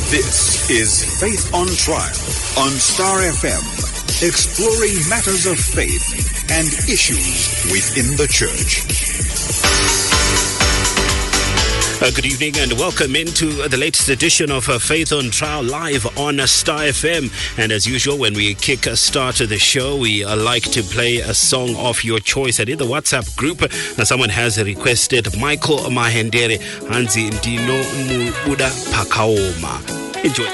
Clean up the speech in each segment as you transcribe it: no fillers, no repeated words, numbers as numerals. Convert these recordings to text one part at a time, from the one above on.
This is Faith on Trial on Star FM, exploring matters of faith and issues within the church. Good evening and welcome into the latest edition of Faith on Trial live on Star FM. And as usual, when we kick start the show, we like to play a song of your choice. And in the WhatsApp group, someone has requested Michael Mahendere, Hanzi Ndino Muda Pakaoma. Enjoy.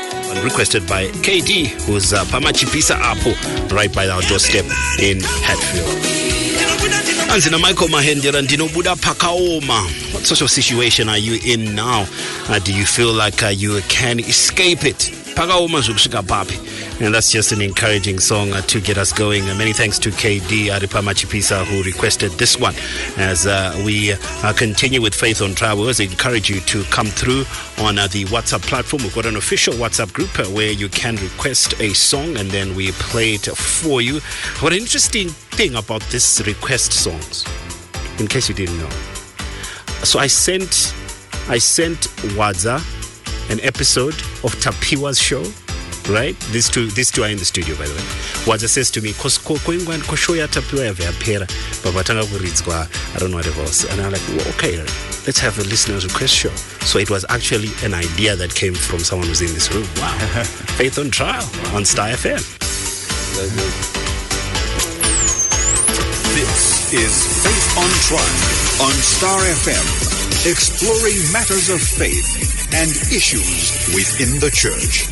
Requested by KD, who's Pamachipisa Apo, right by our doorstep in Hatfield. Anzina Michael Mahendera Ndino Buda Pakaoma. What sort of situation are you in now? Do you feel like you can escape it? Pakaoma Zuksika Papi. And that's just an encouraging song to get us going. Many thanks to KD Aripamachipisa who requested this one. As we continue with Faith on Trial, we always encourage you to come through on the WhatsApp platform. We've got an official WhatsApp group where you can request a song and then we play it for you. What an interesting thing about this request songs, in case you didn't know. So I sent Wadza an episode of Tapiwa's show. Right? These two are in the studio, by the way. Wadza says to me, I don't know what it was. And I'm like, well, okay, let's have a listener's request show. So it was actually an idea that came from someone who's in this room. Wow. Faith on Trial on Star FM. This is Faith on Trial on Star FM, exploring matters of faith and issues within the church.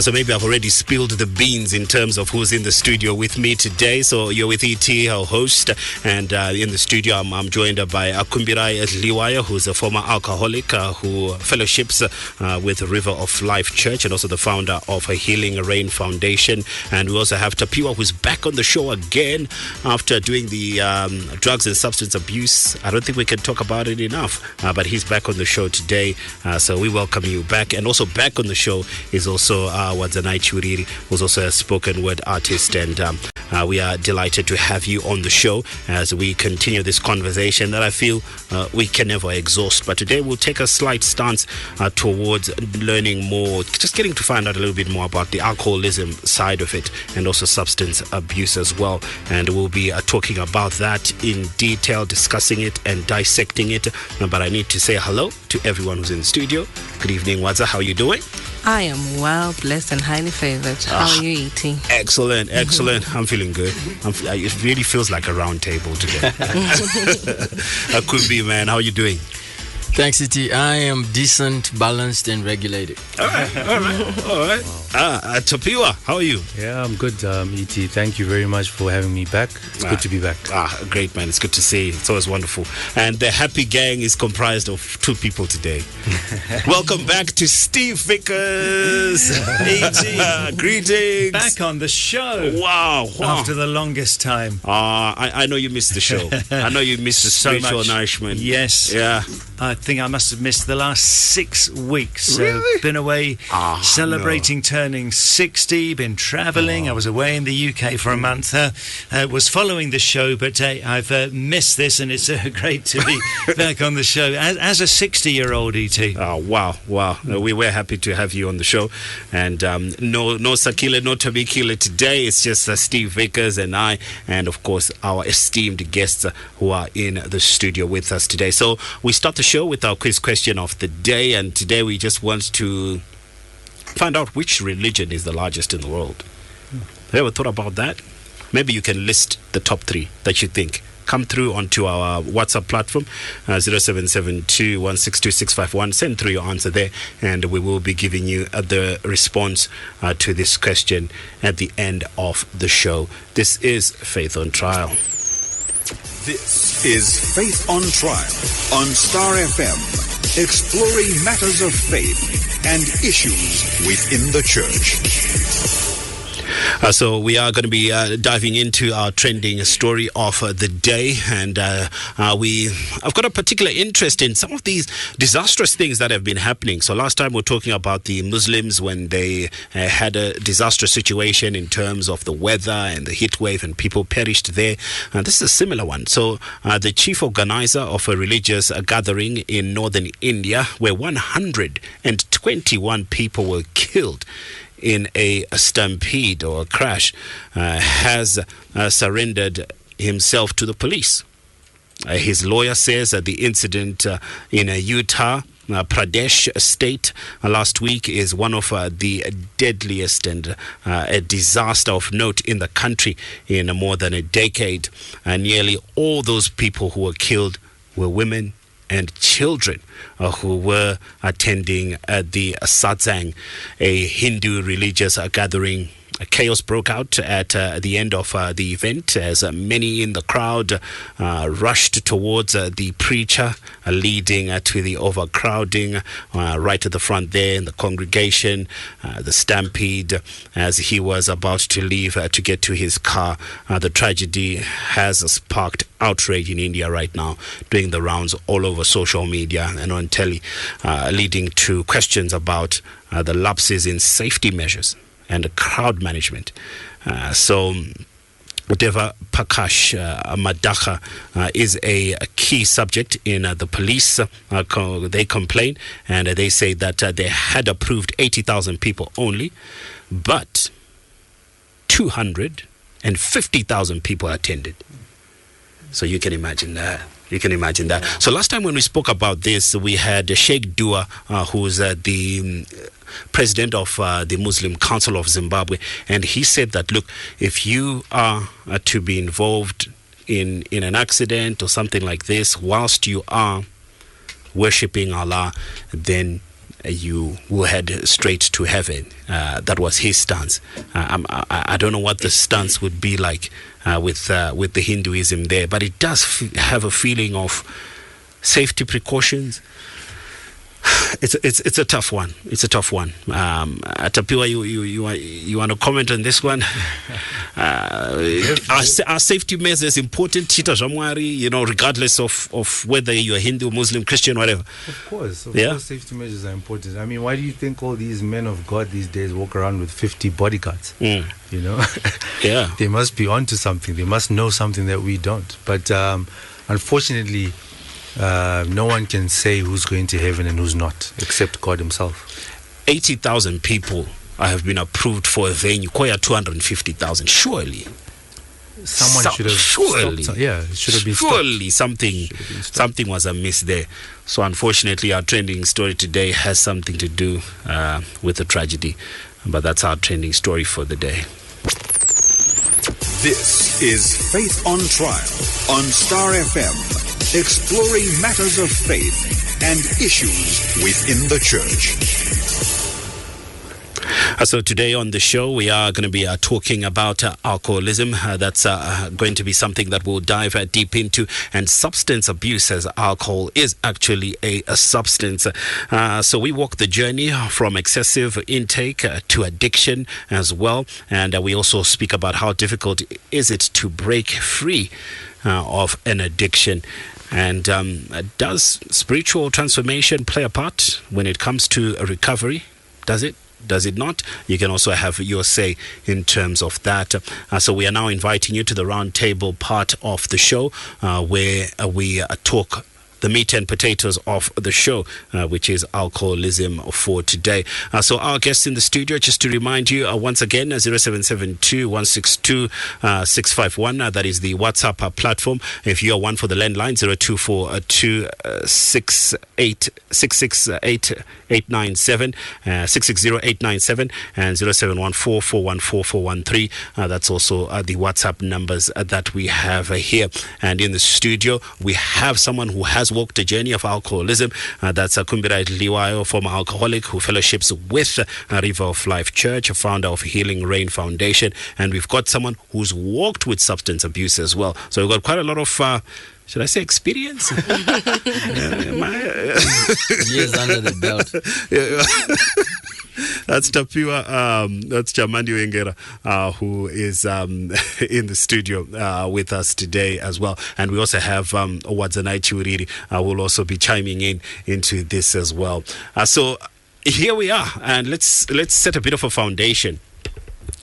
So maybe I've already spilled the beans in terms of who's in the studio with me today. So you're with E.T., our host, and in the studio I'm joined by Akumbirai Liwaya, who's a former alcoholic who fellowships with River of Life Church and also the founder of a Healing Rain Foundation. And we also have Tapiwa, who's back on the show again after doing the drugs and substance abuse. I don't think we can talk about it enough, but he's back on the show today. So we welcome you back. And also back on the show is also Wadzanai Churiri, who's also a spoken word artist, and we are delighted to have you on the show as we continue this conversation that I feel we can never exhaust. But today we'll take a slight stance towards learning more, just getting to find out a little bit more about the alcoholism side of it and also substance abuse as well. And we'll be talking about that in detail, discussing it and dissecting it. But I need to say hello to everyone who's in the studio. Good evening, Wadza. How are you doing? I am well blessed and highly favored. How are you eating? Excellent. I'm feeling good. It really feels like a round table today. Could be, man. How are you doing? Thanks, E.T. I am decent, balanced, and regulated. All right. Tapiwa, how are you? Yeah, I'm good, E.T. Thank you very much for having me back. It's good to be back. Great, man. It's good to see you. It's always wonderful. And the happy gang is comprised of two people today. Welcome back to Steve Vickers. E.T. Greetings. Back on the show. Wow. After the longest time. I know you missed the show. I know you missed the spiritual nourishment. Yes. Yeah. I think I must have missed the last 6 weeks. Really? Been away celebrating turning 60, been travelling. I was away in the UK for a month. Was following the show, but I've missed this, and it's great to be back on the show as a 60-year-old, E.T. Oh, wow. We were happy to have you on the show. And no Sakile, no Tabikile today. It's just Steve Vickers and I, and of course our esteemed guests who are in the studio with us today. So we start the show with our quiz question of the day, and today we just want to find out which religion is the largest in the world. Have you ever thought about that? Maybe you can list the top 3 that you think. Come through onto our WhatsApp platform, 0772162651. Send through your answer there, and we will be giving you the response to this question at the end of the show. This is Faith on Trial. This is Faith on Trial on Star FM, exploring matters of faith and issues within the church. So we are going to be diving into our trending story of the day, and I've got a particular interest in some of these disastrous things that have been happening. So last time we were talking about the Muslims when they had a disastrous situation in terms of the weather and the heat wave, and people perished there. And this is a similar one. So the chief organizer of a religious gathering in northern India, where 121 people were killed in a stampede or a crash, has surrendered himself to the police. His lawyer says that the incident in Utah Pradesh state last week is one of the deadliest and a disaster of note in the country in more than a decade. Nearly all those people who were killed were women and children who were attending the satsang, a Hindu religious gathering. Chaos broke out at the end of the event as many in the crowd rushed towards the preacher, leading to the overcrowding right at the front there in the congregation, the stampede as he was about to leave to get to his car. The tragedy has sparked outrage in India right now, doing the rounds all over social media and on telly, leading to questions about the lapses in safety measures and crowd management. So Deva Prakash Madakha is a key subject in the police. They complain and they say that they had approved 80,000 people only, but 250,000 people attended. So you can imagine that. So last time when we spoke about this, we had Sheikh Dua, who's the president of the Muslim Council of Zimbabwe, and he said that, look, if you are to be involved in an accident or something like this whilst you are worshipping Allah, then you will head straight to heaven. That was his stance. I don't know what the stance would be like with the Hinduism there, but it does have a feeling of safety precautions. It's a tough one. Tapiwa, you want to comment on this one? Are safety measures important, regardless of whether you're Hindu, Muslim, Christian, whatever? Of course, safety measures are important. I mean, why do you think all these men of God these days walk around with 50 bodyguards? Yeah. They must be onto something. They must know something that we don't. But unfortunately, no one can say who's going to heaven and who's not, except God himself. 80,000 people have been approved for a venue. Koya 250,000. Surely. Someone should have surely. Stopped. Yeah, it should have been surely stopped. something was amiss there. So unfortunately, our trending story today has something to do with the tragedy. But that's our trending story for the day. This is Faith on Trial on Star FM. Exploring matters of faith and issues within the church. So today on the show, we are going to be talking about alcoholism. That's going to be something that we'll dive deep into. And substance abuse, as alcohol is actually a substance. So we walk the journey from excessive intake to addiction as well. And we also speak about how difficult is it to break free of an addiction. And does spiritual transformation play a part when it comes to a recovery? Does it? Does it not? You can also have your say in terms of that. So we are now inviting you to the roundtable part of the show where we talk the meat and potatoes of the show, which is alcoholism for today. So our guests in the studio, just to remind you, once again, 0772-162-651. That is the WhatsApp platform. If you are one for the landline, 0242-660-897, 660-897, and 0714-414-413. That's also the WhatsApp numbers that we have here. And in the studio, we have someone who has walked a journey of alcoholism. That's Kumbira Liwayo, former alcoholic who fellowships with River of Life Church, founder of Healing Rain Foundation. And we've got someone who's walked with substance abuse as well. So we've got quite a lot of should I say experience? Years under the belt. That's Tapiwa, that's Jamandi Wengera, who is in the studio with us today as well. And we also have Wadzanai Chiuriri, who will also be chiming in into this as well. So here we are, and let's set a bit of a foundation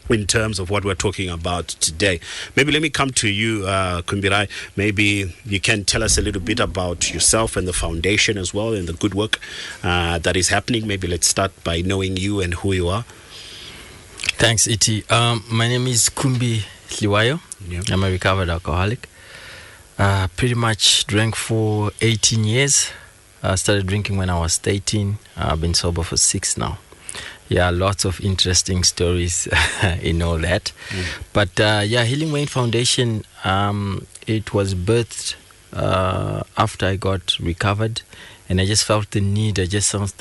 in terms of what we're talking about today. Maybe let me come to you, Kumbirai. Maybe you can tell us a little bit about yourself and the foundation as well, and the good work that is happening. Maybe let's start by knowing you and who you are. Thanks, Iti. My name is Kumbi Liwayo. Yeah. I'm a recovered alcoholic. Pretty much drank for 18 years. I started drinking when I was 18. I've been sober for 6 now. Yeah, lots of interesting stories in all that. But Healing Wayne Foundation, it was birthed after I got recovered, and I just felt the need, I just sensed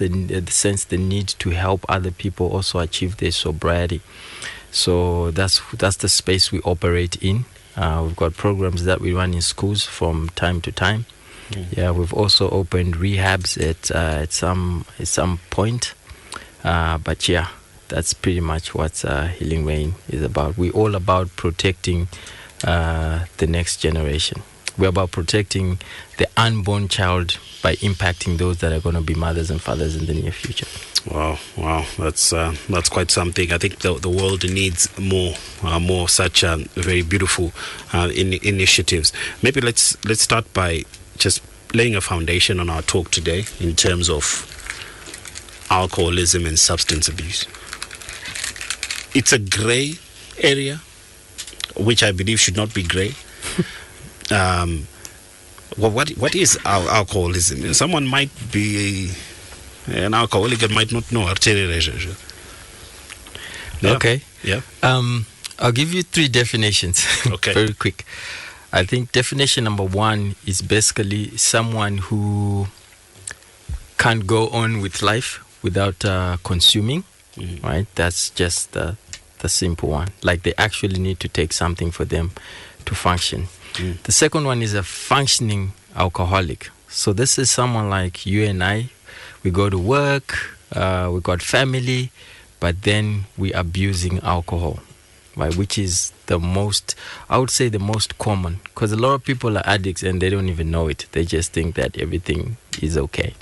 the need to help other people also achieve their sobriety. So that's the space we operate in. We've got programs that we run in schools from time to time. Yeah, we've also opened rehabs at some point. But yeah, that's pretty much what Healing Wayne is about. We're all about protecting the next generation. We're about protecting the unborn child by impacting those that are going to be mothers and fathers in the near future. Wow, that's quite something. I think the world needs more such very beautiful initiatives. Maybe let's start by just laying a foundation on our talk today in terms of alcoholism and substance abuse. It's a gray area, which I believe should not be gray. What is alcoholism? Someone might be an alcoholic and might not know. Okay. Yeah. I'll give you 3 definitions. Okay. Very quick. I think definition number 1 is basically someone who can't go on with life without consuming, right? That's just the simple one. Like they actually need to take something for them to function. The second one is a functioning alcoholic. So this is someone like you and I. We go to work, we got family, but then we're abusing alcohol, right? Which is the most common, because a lot of people are addicts and they don't even know it. They just think that everything is okay.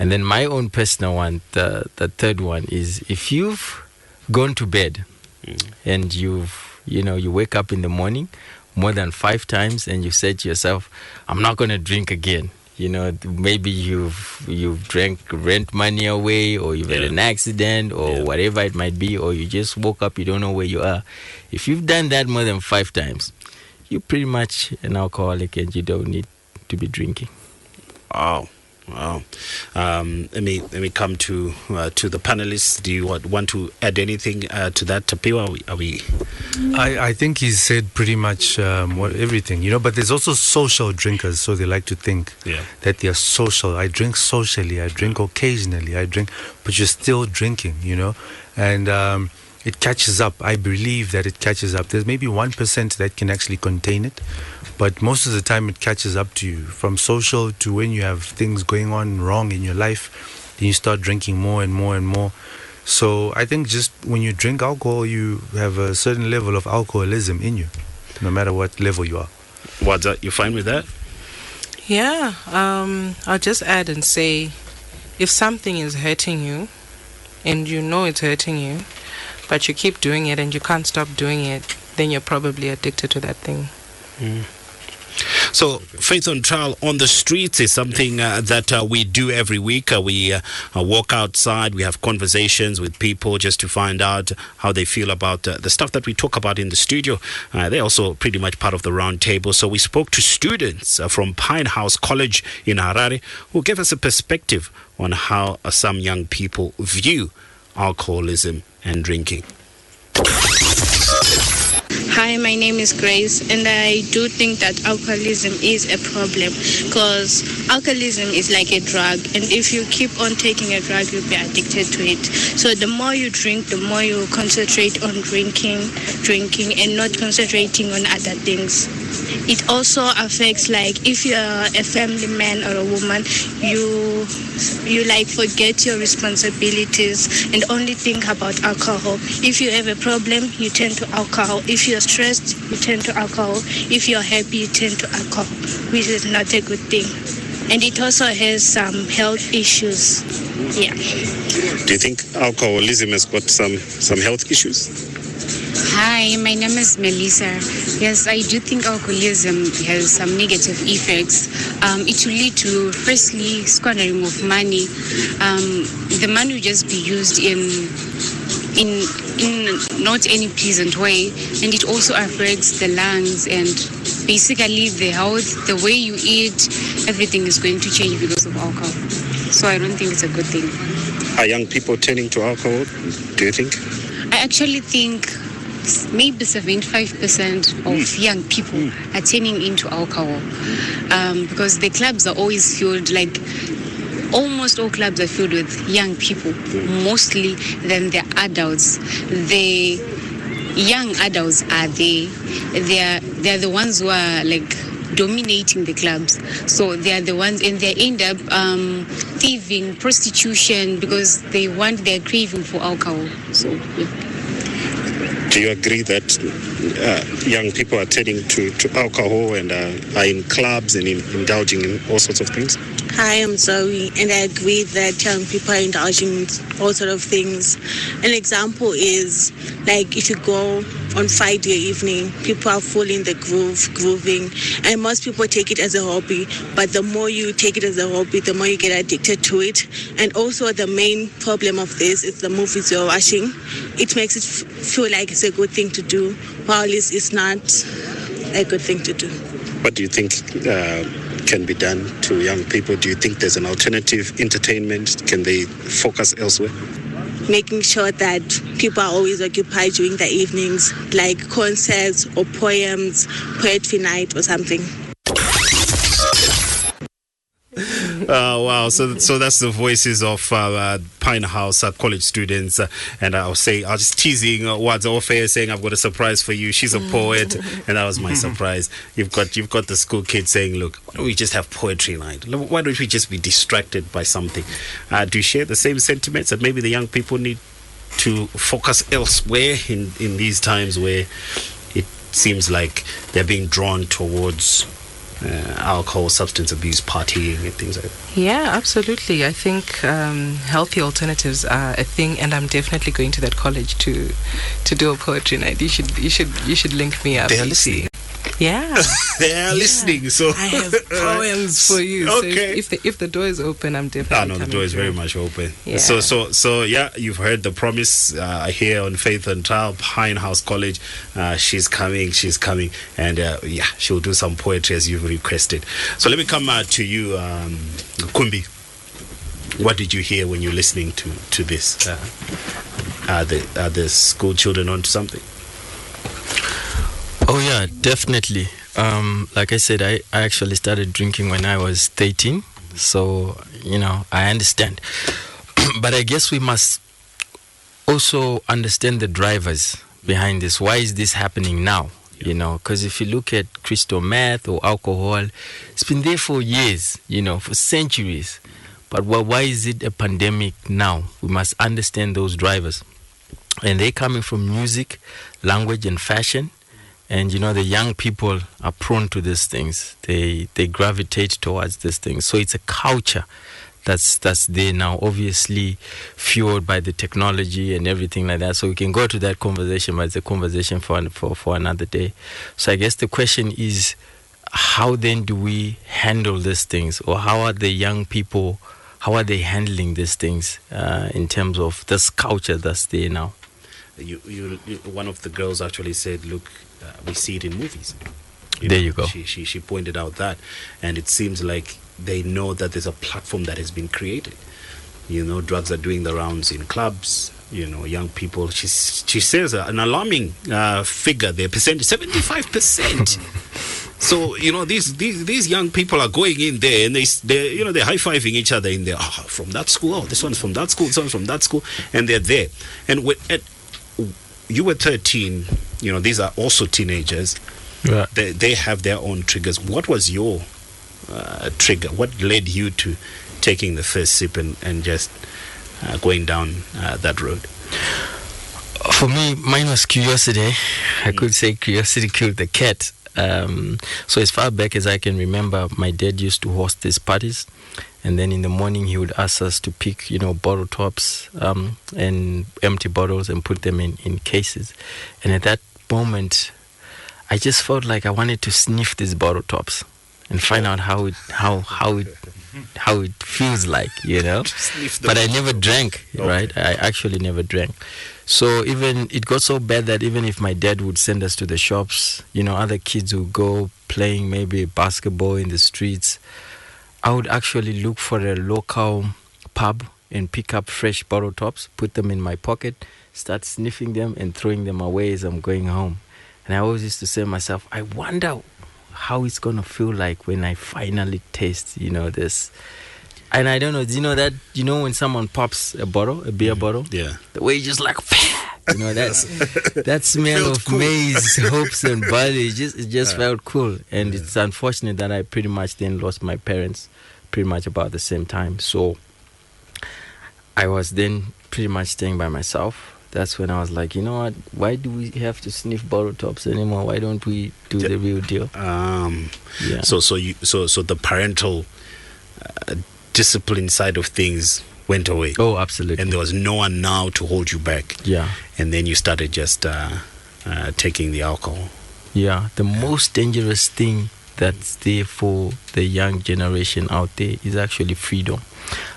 And then my own personal one, the third one is if you've gone to bed and you wake up in the morning more than 5 times and you said to yourself, I'm not going to drink again. Maybe you've drank rent money away, or you've had an accident, or whatever it might be, or you just woke up, you don't know where you are. If you've done that more than 5 times, you're pretty much an alcoholic and you don't need to be drinking. Wow. Let me come to the panelists. Do you want to add anything to that, Tapiwa? I think he's said pretty much everything, but there's also social drinkers, so they like to think that they are social. I drink socially, I drink occasionally, but you're still drinking, and it catches up. I believe that it catches up. There's maybe 1% that can actually contain it, but most of the time it catches up to you. From social to when you have things going on wrong in your life, then you start drinking more and more and more. So I think just when you drink alcohol, you have a certain level of alcoholism in you, no matter what level you are. What's that? You fine with that? Yeah. I'll just add and say, if something is hurting you and you know it's hurting you, but you keep doing it and you can't stop doing it, then you're probably addicted to that thing. So Faith on Trial on the Streets is something that we do every week. We walk outside, we have conversations with people just to find out how they feel about the stuff that we talk about in the studio. They're also pretty much part of the round table. So we spoke to students from Pine House College in Harare who gave us a perspective on how some young people view alcoholism and drinking. Hi, my name is Grace, and I do think that alcoholism is a problem, because alcoholism is like a drug, and if you keep on taking a drug, you'll be addicted to it. So the more you drink, the more you concentrate on drinking, and not concentrating on other things. it also affects, like, if you're a family man or a woman, you like forget your responsibilities and only think about alcohol. If you have a problem, you turn to alcohol. If you're stressed, you turn to alcohol. If you're happy, you turn to alcohol, which is not a good thing. And it also has some health issues. Yeah. Do you think alcoholism has got some health issues? Hi, my name is Melissa. Yes, I do think alcoholism has some negative effects. It will lead to, firstly, squandering of money. The money will just be used in not any pleasant way, and it also affects the lungs and basically the health. The way you eat, everything is going to change because of alcohol. So I don't think it's a good thing. Are young people turning to alcohol, do you think? I actually think maybe 75% of young people are turning into alcohol, because the clubs are always filled, like almost all clubs are filled with young people, mostly than the adults. The young adults are they're the ones who are like dominating the clubs. So they are the ones, and they end up thieving, prostitution, because they're craving for alcohol. So do you agree that young people are turning to alcohol and are in clubs and indulging in all sorts of things? Hi, I'm Zoe, and I agree that young people are indulging in all sorts of things. An example is, like, if you go on Friday evening, people are full in the grooving, and most people take it as a hobby, but the more you take it as a hobby, the more you get addicted to it. And also the main problem of this is the movies you're watching. It makes it feel like it's a good thing to do, while it's not a good thing to do. What do you think can be done to young people? Do you think there's an alternative entertainment? Can they focus elsewhere? Making sure that people are always occupied during the evenings, like concerts or poems, poetry night or something. Wow, so that's the voices of Pine House college students, and I was just teasing Wadza off air, saying I've got a surprise for you. She's a poet, and that was my surprise. You've got the school kids saying, look, why don't we just have poetry night? Why don't we just be distracted by something? Do you share the same sentiments that maybe the young people need to focus elsewhere in these times where it seems like they're being drawn towards alcohol, substance abuse, partying, and things like that? Yeah, absolutely. I think healthy alternatives are a thing, and I'm definitely going to that college to do a poetry night. You should link me up. They are listening. Yeah, they are listening. So I have poems for you. Okay. So if the door is open, I'm definitely. No, the door is very much open. Yeah. So yeah, you've heard the promise here on Faith and Trial, Pine House College. She's coming, and yeah, she'll do some poetry as you've requested. So let me come to you, Kumbi. What did you hear when you're listening to this? Are the school children onto something? Oh yeah, definitely. Like I said, I actually started drinking when I was 13, so I understand. But I guess we must also understand the drivers behind this. Why is this happening now? Because if you look at crystal meth or alcohol, it's been there for years, for centuries. But why is it a pandemic now? We must understand those drivers. And they're coming from music, language, and fashion. And the young people are prone to these things. They gravitate towards these things. So it's a culture that's there now, obviously fueled by the technology and everything like that. So we can go to that conversation, but it's a conversation for another day. So I guess the question is, how then do we handle these things, or how are the young people, how are they handling these things in terms of this culture that's there now? You one of the girls actually said, look, we see it in movies. You go. She pointed out that, and it seems like they know that there's a platform that has been created. Drugs are doing the rounds in clubs. Young people. She says an alarming figure there, 75%. So these young people are going in there, and they're high fiving each other in there. From that school. This one's from that school. This one's from that school, and they're there. And you were 13. These are also teenagers. They have their own triggers. What was your trigger? What led you to taking the first sip and just going down that road? For me, mine was curiosity. I could say curiosity killed the cat. So as far back as I can remember, my dad used to host these parties, and then in the morning he would ask us to pick, bottle tops and empty bottles and put them in cases. And at that moment, I just felt like I wanted to sniff these bottle tops and find out how it feels like, But I never drank, right? I actually never drank. So even it got so bad that even if my dad would send us to the shops, other kids would go playing maybe basketball in the streets, I would actually look for a local pub and pick up fresh bottle tops, put them in my pocket, start sniffing them and throwing them away as I'm going home. And I always used to say to myself, I wonder how it's going to feel like when I finally taste, this. And I don't know, when someone pops a beer bottle? Yeah. The way you just like, that smell of cool. Maize, hopes and barley, it just felt cool. And it's unfortunate that I pretty much then lost my parents pretty much about the same time. So I was then pretty much staying by myself. That's when I was like, you know what? Why do we have to sniff bottle tops anymore? Why don't we do the real deal? So the parental discipline side of things went away. Oh, absolutely. And there was no one now to hold you back. Yeah. And then you started just taking the alcohol. Yeah. The most dangerous thing that's there for the young generation out there is actually freedom.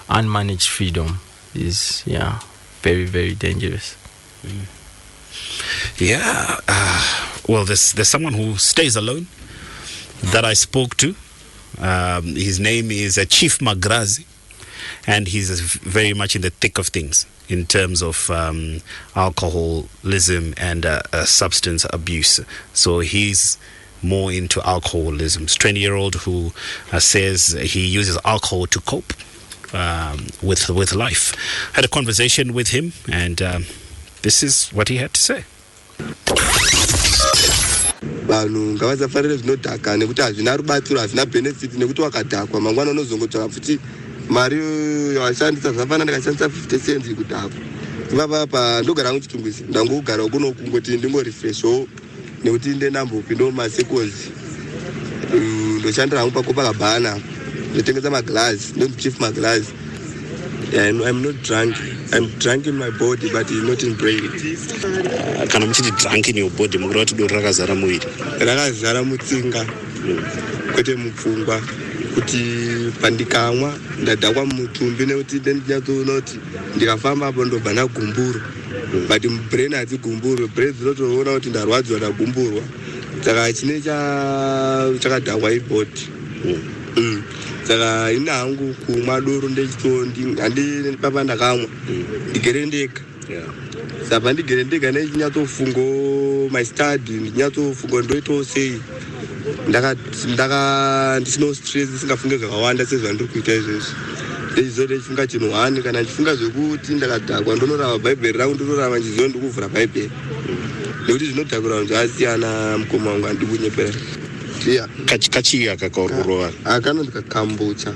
Unmanaged freedom is, very, very dangerous. Yeah. Well, there's someone who stays alone that I spoke to. His name is Chief Magrazi, and he's very much in the thick of things in terms of alcoholism and substance abuse. So he's more into alcoholism. 20-year-old who says he uses alcohol to cope with life. Had a conversation with him, and this is what he had to say. Vanhu ngavasafarire zvinodhaka nekuti hazvina rubatsiro, hazvina benefit, nekuti wakadhakwa mangwana unozongotsvaka futi mari yawashandisa zvafana ndakashandisa 50 cents kudhakwa. Ipapa ndogara hangu chitumbisi ndangogara kuno kungoti ndingorefreshawo nekuti ndendambopindawo masekozi ndoshandira hangu paCopacabana ndotengesa maglasi ndomuchief maglasi. I'm not drunk. I'm drunk in my body, but not in brain. Kana muchiti drunk in your body, mukura kuti doro rakazara muviri. Rakazara mutsinga, kwete mupfungwa. Kuti pandikamwa ndadhakwa mutumbi nekuti ndinyatsona kuti ndikafamba apo ndobva ndagumbura. But mubrain hati gumburu. Brain dzinotoona kuti ndarwadziwa ndagumburwa. Saka chine chakadhakwa ibhodi. Saka ina hangu kumwa doro ndechitondi handi papa ndakamwa ndigere ndega. Saka ndigere ndega nechinyatsofungo my study ndinyatsofungo ndoito sei ndisino stress singafunge zvakawanda sezvandiri kuita izvezvi. Ndechizoti chifunga chinhu hani kana chifunga zvekuti ndakadhakwa ndonorava bhaibheri rangu ndonorava nchizivo ndikuvhura bhaibheri nekuti zvinodhakura vanhu zvakasiyana. Mukoma wangu handikunyepera. Yeah. Kachiya kakorova. Kanonzi kakambucha.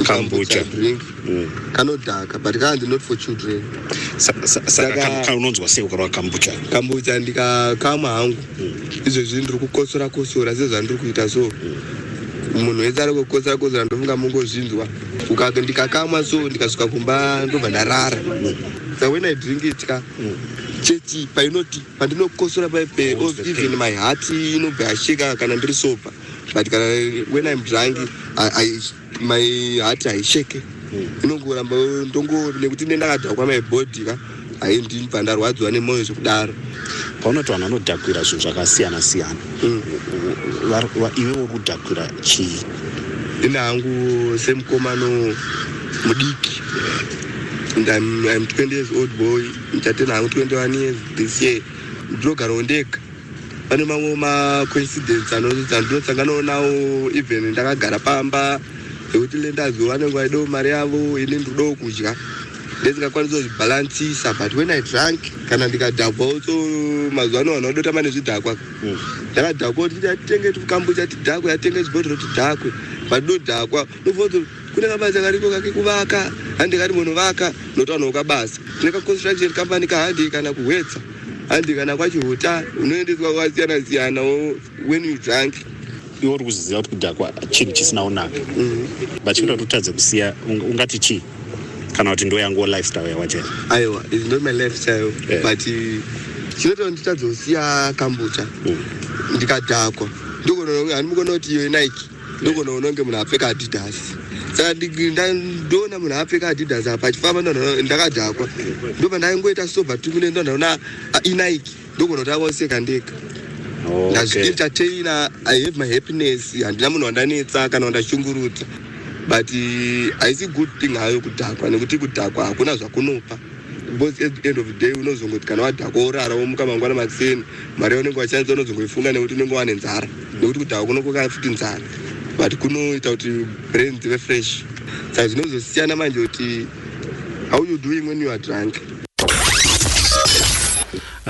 Kombucha drink. Kanodhaka, but kanzi not for children. Saka kanonzwa sei ukarwa kombucha? Kombucha ndikakamwa hangu. Izvezvi ndiri kukosora sezvandiri kuita so. Munhu wese ari kukosora ndofunga mungozvinzwa. Ndikakamwa so ndikasvika kumba ndobva ndarara. So when I drink it chechi painoti pandinokosora paipe even my heart inobva yasheka kana ndiri sober, but when I'm drunk my heart haisheke. Inongoramba nekuti ndakadhakwa my body haindibva ndarwadziwa nemwoyo zvekudaro. Paunoti vanhu vanodhakwira zvinhu zvakasiyana siyana, iwe uri kudhakwira chii? Ine hangu semukomano mudiki. And I'm 20 years old boy. I'm 21 years this year. Ndinogara ndega. Pane mamwe coincidence andosangana nawo even ndakagara pamba ekuti lendaziwa vanenge vaidawo mari yavo ini ndinodawo kudya. ndezingakwanisa kuzvibhalansisa, but when I drank kana ndikadhakwa also mazuva ano vanodota mane zvidhakwa ndakadhakwa kuti atenge tukambucha tidhakwe atenge chibhodhoro tidhakwe but dodhakwa nofoto kune kabasa kariko kake kuvaka handi kari munovaka notaona ukabasa kune construction company kahandi kana kuwetsa handi kana kwachihuta unoendeswa kwasiyana siyana when you drank iwe uri kuziva kuti kudhakwa chinhu chisina unaka but chikuda kuti utadze kusiya ungati chii kana kuti ndo yangu lifestyle yawacha aiwa it's not my lifestyle but chinoita nditadze kusiya kambucha ndikadhakwa ndikono handimukona kuti iyo Nike ndikono unonge munhu apfeka Adidas saka ndoona munhu apfeka Adidas apa achifamba ndakadhakwa ndopa ndaingoita sober tumine ndondaona iNike ndikono kuti akoseka ndeka ndazvientertaina. I have my happiness, handina munhu wandanetsa kana wandashungurudza, but haisi good thing hayo kudhakwa, nekuti kudhakwa hakuna zvakunopa, because at the end of the day unozongoti kana wadhakwa urara womuka mangwana matseni mari unenge wachanisa unozongoifunga nekuti unenge wane nzara, nekuti kudhakwa kunokoka futi nzara, but kunoita kuti brain dzive fresh. Saka zvinozosiyana manje kuti how you doing when you are drunk.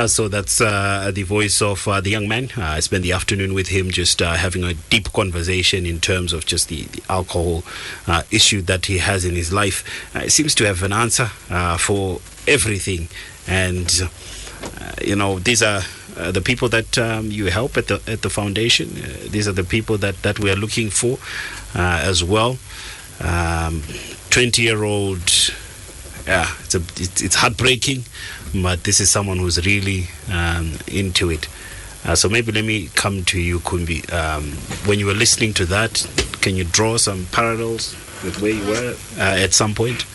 So that's the voice of the young man. I spent the afternoon with him just having a deep conversation in terms of just the alcohol issue that he has in his life. He seems to have an answer for everything. And, these are the people that you help at the foundation. These are the people that we are looking for as well. 20-year-old... Yeah, it's heartbreaking, but this is someone who's really into it. So maybe let me come to you, Kumbi. When you were listening to that, can you draw some parallels with where you were at some point?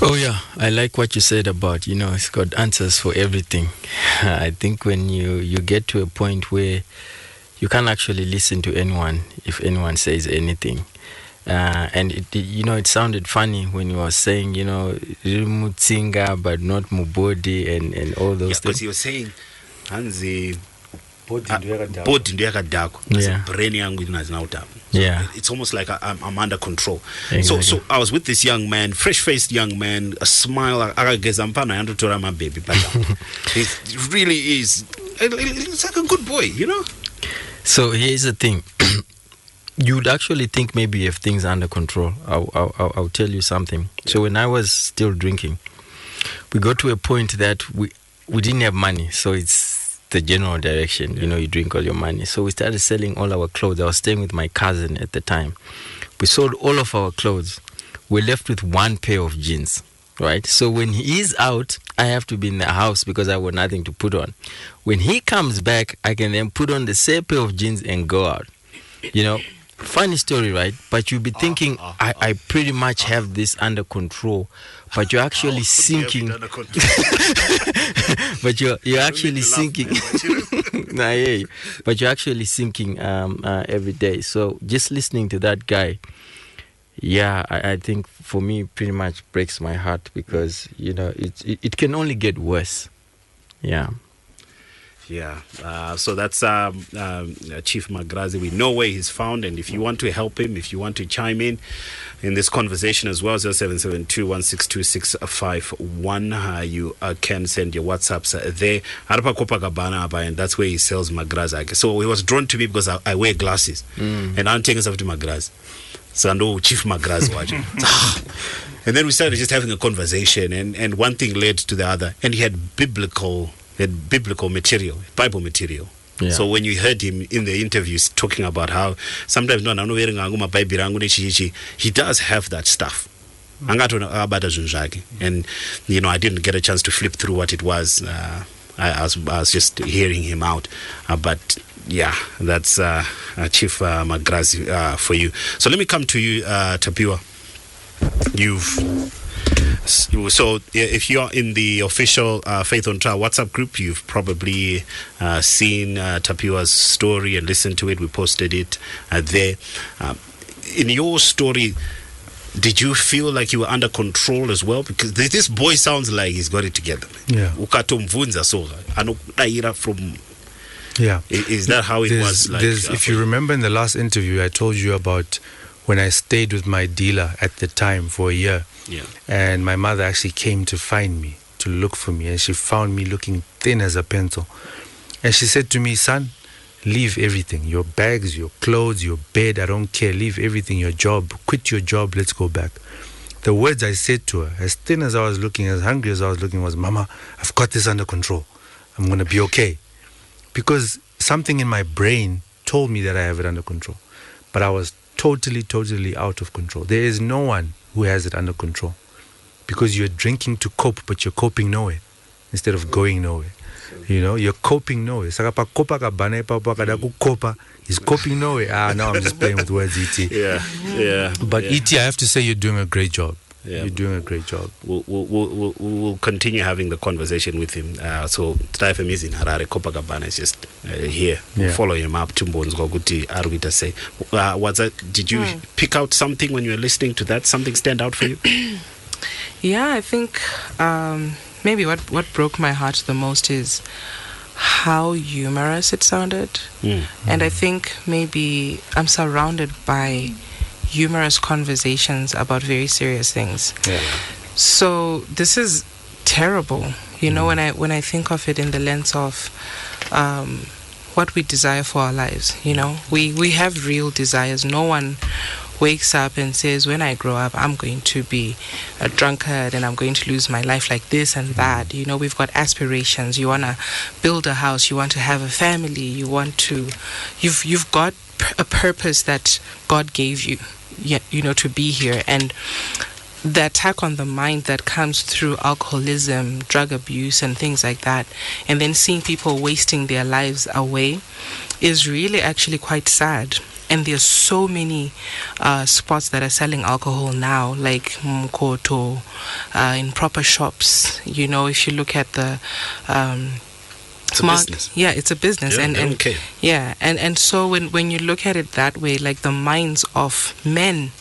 Oh yeah, I like what you said about, it's got answers for everything. I think when you get to a point where you can't actually listen to anyone if anyone says anything. And it sounded funny when you were saying, Mutsinga but not Mubodi and all those things. Because he was saying, Hanzi body ndiyakadhakwa brain yangu inazinautapa. It's almost like I'm under control. Exactly. So I was with this young man, fresh-faced young man, a smile, akageza mpana yandotora my baby, but he really is. It's like a good boy, So here's the thing. You'd actually think maybe you have things under control. I'll tell you something. So when I was still drinking, we got to a point that we didn't have money. So it's the general direction. You drink all your money. So we started selling all our clothes. I was staying with my cousin at the time. We sold all of our clothes. We're left with one pair of jeans, right? So when he's out, I have to be in the house because I got nothing to put on. When he comes back, I can then put on the same pair of jeans and go out. Funny story, right? But you'll be thinking, I pretty much have this under control. But you're actually sinking. But you're actually sinking. But you're actually sinking every day. So just listening to that guy, I think for me pretty much breaks my heart because, it can only get worse. Yeah. So that's Chief Magrazi. We know where he's found, and if you want to help him, if you want to chime in this conversation as well, 0772-162-651, you can send your WhatsApps there. And that's where he sells Magrazi. So he was drawn to me because I wear glasses, and I'm taking stuff to Magrazi. So I know Chief Magrazi watching. And then we started just having a conversation, and one thing led to the other, and he had biblical material, Bible material. So when you heard him in the interviews talking about how sometimes he does have that stuff. And I didn't get a chance to flip through what it was. I was just hearing him out. But that's Chief Magrazi for you. So let me come to you, Tapiwa. So if you're in the official Faith on Trial WhatsApp group, you've probably seen Tapiwa's story and listened to it. We posted it there. In your story, did you feel like you were under control as well? Because this boy sounds like he's got it together. Yeah. Is that how it was? If you remember in the last interview, I told you about when I stayed with my dealer at the time for a year. Yeah. And my mother actually came to find me, to look for me, and she found me looking thin as a pencil. And she said to me, son, leave everything, your bags, your clothes, your bed, I don't care, leave everything, your job, quit your job, let's go back. The words I said to her, as thin as I was looking, as hungry as I was looking, was, Mama, I've got this under control. I'm going to be okay. Because something in my brain told me that I have it under control. But I was totally out of control. There is no one who has it under control. Because you're drinking to cope, but you're coping nowhere instead of going nowhere. You know, you're coping nowhere. Sakapa kopa ka bana papa kada ku kopa is coping nowhere. Now I'm just playing with words, E.T. Yeah. But yeah. E.T., I have to say you're doing a great job. Yeah. You're doing a great job. We'll continue having the conversation with him. So Star FM is in Harare. Copacabana is just here. We'll follow him up. Tumbons Goguti Arwita say. Was that? Did you pick out something when you were listening to that? Something stand out for you? Yeah, I think maybe what broke my heart the most is how humorous it sounded. And I think maybe I'm surrounded by humorous conversations about very serious things. So this is terrible, you know, when I think of it in the lens of what we desire for our lives. You know, we have real desires. No one wakes up and says, when I grow up, I'm going to be a drunkard and I'm going to lose my life like this and that. You know, we've got aspirations. You want to build a house. You want to have a family. You want to, you've got a purpose that God gave you, you know, to be here. And the attack on the mind that comes through alcoholism, drug abuse and things like that, and then seeing people wasting their lives away is really actually quite sad. And there's so many spots that are selling alcohol now, like Mkoto, in proper shops. You know, if you look at the it's a business. Yeah, it's a business. And so when you look at it that way, like the minds of men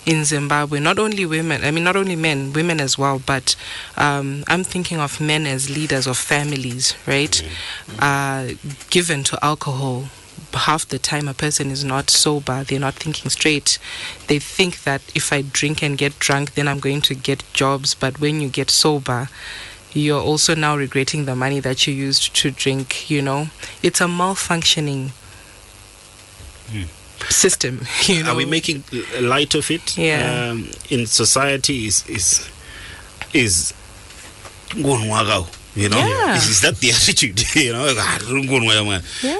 in Zimbabwe, not only women, I mean, not only men, women as well, but I'm thinking of men as leaders of families, right? Given to alcohol. Half the time a person is not sober, they're not thinking straight. They think that if I drink and get drunk, then I'm going to get jobs. But when you get sober, you're also now regretting the money that you used to drink, you know. It's a malfunctioning system, you know. Are we making light of it? Yeah. In society is you know, is that the attitude? You know,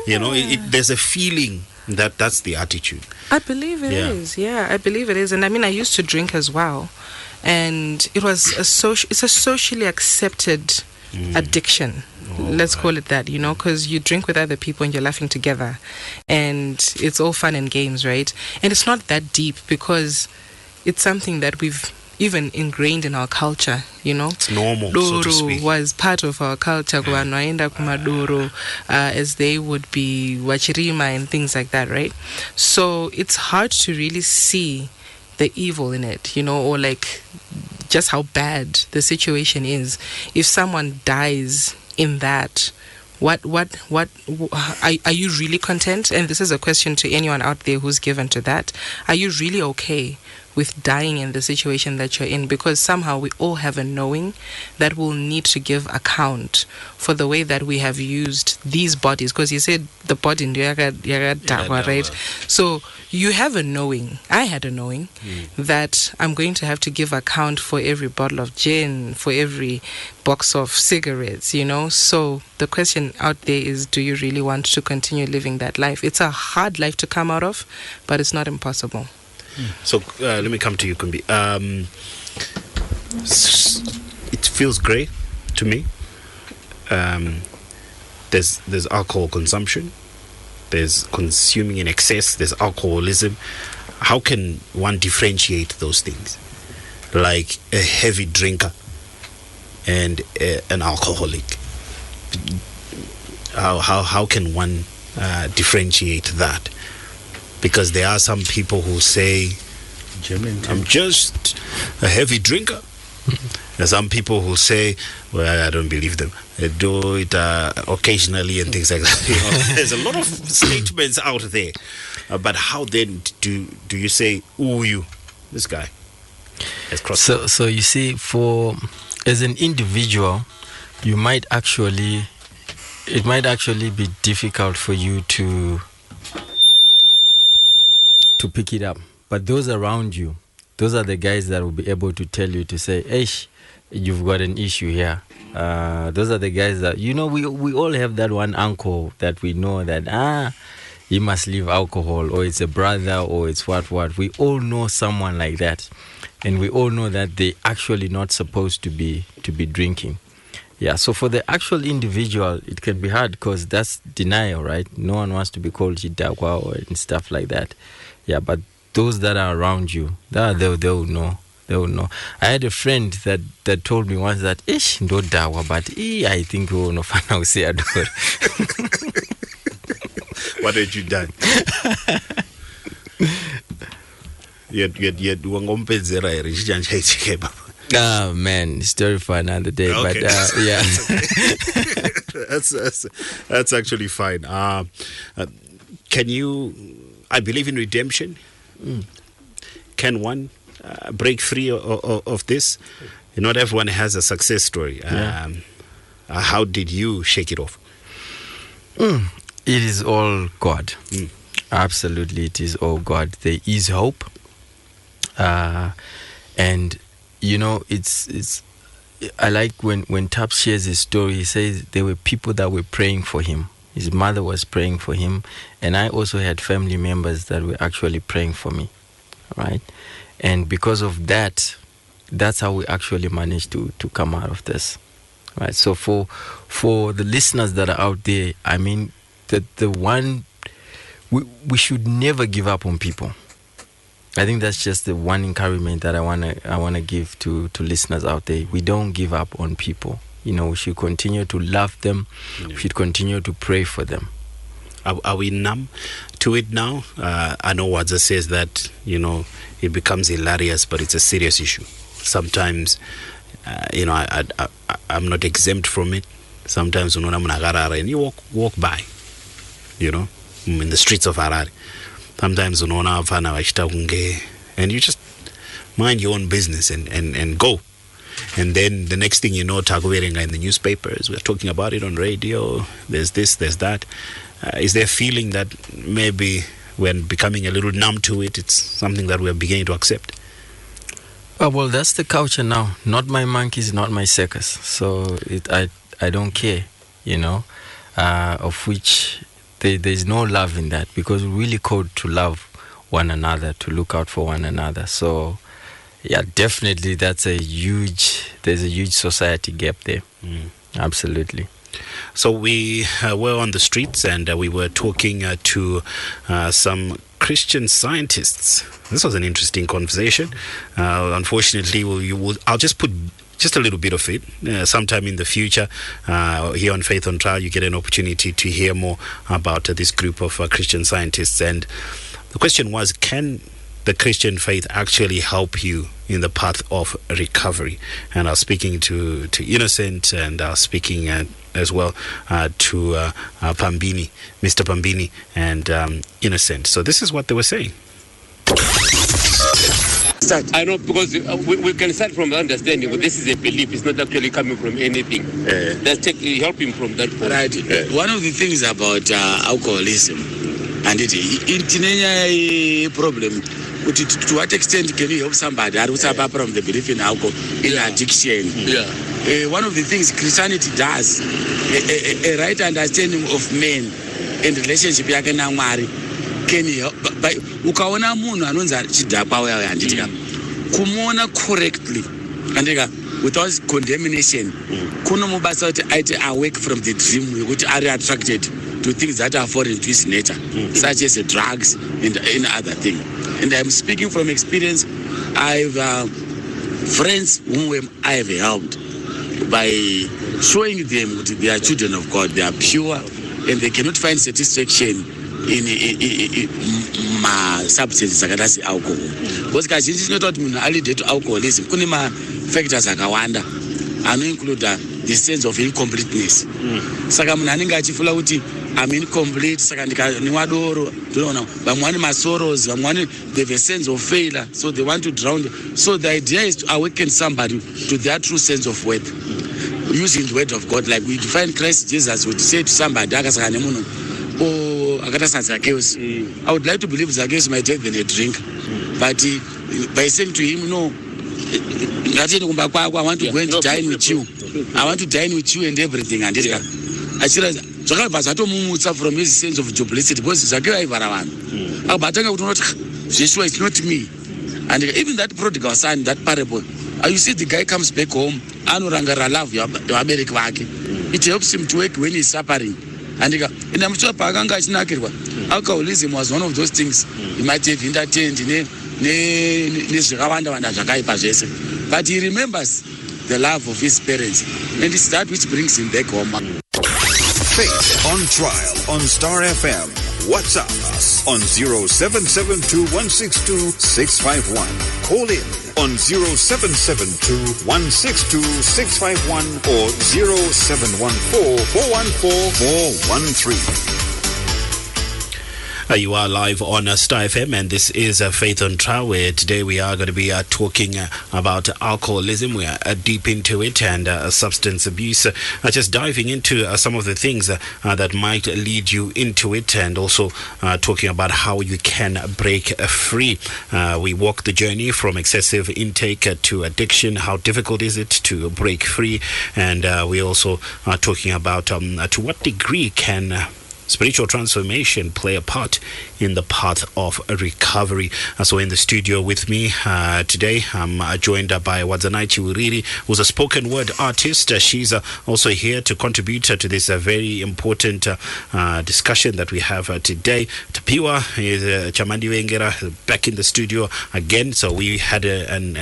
you know, there's a feeling that that's the attitude. I believe it is. Yeah, I believe it is. And I mean, I used to drink as well, and it was it's a socially accepted addiction. Let's call it that, you know, because you drink with other people and you're laughing together, and it's all fun and games, right? And it's not that deep because it's something that we've even ingrained in our culture, you know. It's normal, so to speak. Was part of our culture, as they would be wachirima and things like that, right? So it's hard to really see the evil in it, you know, or like just how bad the situation is. If someone dies in that, what are you really content? And this is a question to anyone out there who's given to that. Are you really okay with dying in the situation that you're in? Because somehow we all have a knowing that we'll need to give account for the way that we have used these bodies. Because you said the body in right? So you have a knowing, I had a knowing that I'm going to have to give account for every bottle of gin, for every box of cigarettes, you know. So the question out there is, do you really want to continue living that life? It's a hard life to come out of, but it's not impossible. So let me come to you, Kumbi. It feels grey to me. There's alcohol consumption. There's consuming in excess. There's alcoholism. How can one differentiate those things? Like a heavy drinker and an alcoholic. How can one differentiate that? Because there are some people who say, I'm just a heavy drinker There's some people who say, well, I don't believe them. They do it occasionally and things like that. There's a lot of statements out there. But how then do you say, ooh, this guy has crossed? So you see, as an individual, it might actually be difficult for you to pick it up. But those around you, those are the guys that will be able to tell you, to say, hey, you've got an issue here. Those are the guys that, we all have that one uncle that we know that, he must leave alcohol, or it's a brother, or it's what. We all know someone like that. And we all know that they actually not supposed to be drinking. Yeah, so for the actual individual, it can be hard because that's denial, right? No one wants to be called Jidakwa or and stuff like that. Yeah, but those that are around you, they'll know. They will know. I had a friend that told me once that, ish, no dawa, but I think we will not find out. Say what had you done? Oh man, story for another day. Okay. But yeah, that's actually fine. Can you? I believe in redemption. Can one break free of this? Not everyone has a success story. How did you shake it off? It is all God. Absolutely, it is all God. There is hope, and it's. I like when Taps shares his story. He says there were people that were praying for him. His mother was praying for him, and I also had family members that were actually praying for me, right? And because of that, that's how we actually managed to come out of this, right? So for the listeners that are out there, I mean, the one we should never give up on people. I think that's just the one encouragement that I wanna give to listeners out there. We don't give up on people. We should continue to love them. Yeah. We should continue to pray for them. Are we numb to it now? I know Wadza says that, it becomes hilarious, but it's a serious issue. Sometimes, I'm not exempt from it. Sometimes, and you walk by, in the streets of Harare. Sometimes, and you just mind your own business and go. And then the next thing you know, Tagueringa in the newspapers, we're talking about it on radio, there's this, there's that. Is there a feeling that maybe when becoming a little numb to it, it's something that we're beginning to accept? Well, that's the culture now. Not my monkeys, not my circus. So I don't care, of which there's no love in that, because we're really called to love one another, to look out for one another. So yeah, definitely there's a huge society gap there. Absolutely. So we were on the streets and we were talking to some Christian scientists. This was an interesting conversation. Unfortunately, I'll just put just a little bit of it. Sometime in the future, here on Faith on Trial, you get an opportunity to hear more about this group of Christian scientists. And the question was, can the Christian faith actually help you in the path of recovery? And I was speaking to Innocent, and I was speaking as well to Pambini, Mr. Pambini, and Innocent. So this is what they were saying. I know, because we can start from the understanding that this is a belief. It's not actually coming from anything. Let's help him from that point. Right. One of the things about alcoholism, and it's a problem. To what extent can you help somebody who's apart from the belief in alcohol, in addiction? One of the things Christianity does, a right understanding of men and relationship yake na Mwari, can help. Ukaona munhu anonza chidhakwa wewe handitika kumuona correctly andika without condemnation kunomubasa kuti aite awake from the dream yekuti are attracted to things that are foreign to his nature, such as drugs and any other thing. And I'm speaking from experience. I've friends whom I have helped by showing them that they are children of God, they are pure, and they cannot find satisfaction ma-substances akada se-alcohol because kazhinji tinoita kuti munhu alide to alcoholism kune ma-factors akawanda anoincluda the sense of incompleteness saka munhu anenge achifula kuti I'm incomplete saka ndikaniwa doro ndinoona vamwe vane masorrows vamwe vane they have a sense of failure so they want to drown so the idea is to awaken somebody to their true sense of worth using the word of God like we define Christ Jesus would say to somebody akasaka nemunhu akata Zacchaeus I would like to believe Zacchaeus might take than a drink but by saying to him no I want to go and dine with you I want to dine with you and everything and this zvakabva zvatomumutsa from his sense of joblessity because zvake vaivhara vanhu akabatanga kuti unoti zveshuwa it's not me and even that prodigal son that parable you see the guy comes back home anorangarira love yevabereki vake it helps him to work when he's suffering and muchiwa paakanga achinakirwa alcoholism was one of those things he might have entertained nezvakawanda wanda zvakaipa zvese but he remembers the love of his parents and it's that which brings him back home. Faith on Trial on Star FM. WhatsApp us on 0772162651. Call in on 0772162651 or 0714414413. You are live on Star FM, and this is Faith on Trial, where today we are going to be talking about alcoholism. We are deep into it, and substance abuse. Just diving into some of the things that might lead you into it, and also talking about how you can break free. We walk the journey from excessive intake to addiction. How difficult is it to break free? And we also are talking about to what degree can spiritual transformation play a part in the path of recovery. So in the studio with me today, I'm joined by Wadzanai Chiwiriri, who's a spoken word artist. She's also here to contribute to this very important discussion that we have today. Tapiwa is Chamandi Wengera back in the studio again. So we had an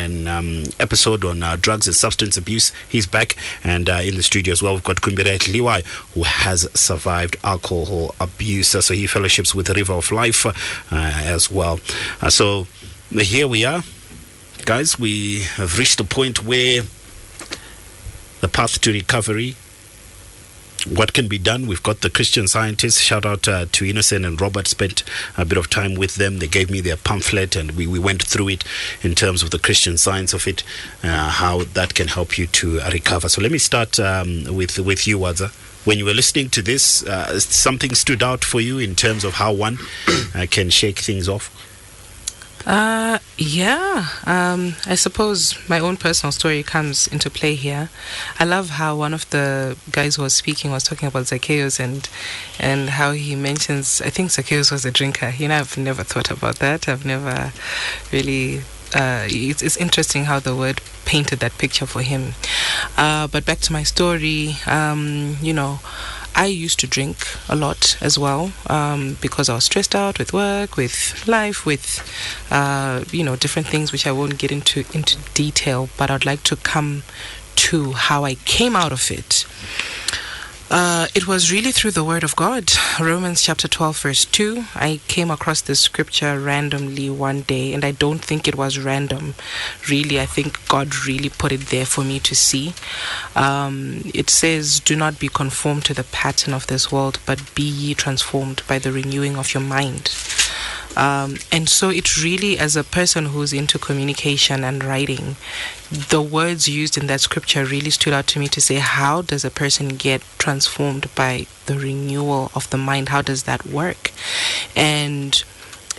episode on drugs and substance abuse. He's back, and in the studio as well we've got Kumbire Liwai, who has survived alcohol abuse, so he fellowships with the River of Life as well. So here we are, guys. We have reached a point where the path to recovery, what can be done. We've got the Christian Scientists. Shout out to Innocent and Robert. Spent a bit of time with them. They gave me their pamphlet, and we went through it in terms of the Christian science of it, how that can help you to recover. So let me start with you, Wadza. When you were listening to this, something stood out for you in terms of how one can shake things off? I suppose my own personal story comes into play here. I love how one of the guys who was speaking was talking about Zacchaeus and how he mentions, I think Zacchaeus was a drinker. I've never thought about that. I've never really... it's interesting how the word painted that picture for him. But back to my story, I used to drink a lot as well because I was stressed out with work, with life, with different things which I won't get into detail, but I'd like to come to how I came out of it. It was really through the Word of God. Romans chapter 12 verse 2. I came across this scripture randomly one day, and I don't think it was random. Really, I think God really put it there for me to see. It says, "Do not be conformed to the pattern of this world, but be ye transformed by the renewing of your mind." And so it really, as a person who's into communication and writing, the words used in that scripture really stood out to me to say, how does a person get transformed by the renewal of the mind? How does that work? And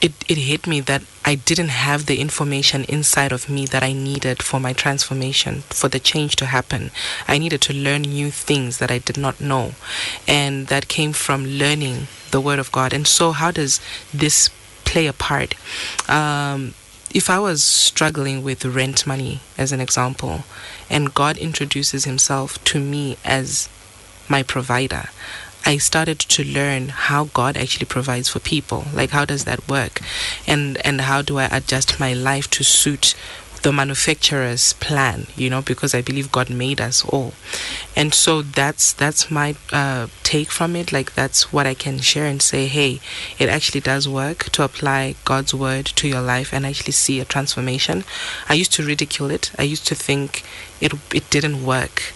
it hit me that I didn't have the information inside of me that I needed for my transformation, for the change to happen. I needed to learn new things that I did not know. And that came from learning the Word of God. And so how does this play a part? If I was struggling with rent money, as an example, and God introduces himself to me as my provider, I started to learn how God actually provides for people. Like, how does that work? And how do I adjust my life to suit the manufacturer's plan, because I believe God made us all. And so that's my take from it. Like, that's what I can share and say, hey, it actually does work to apply God's word to your life and actually see a transformation. I used to ridicule it. I used to think it didn't work.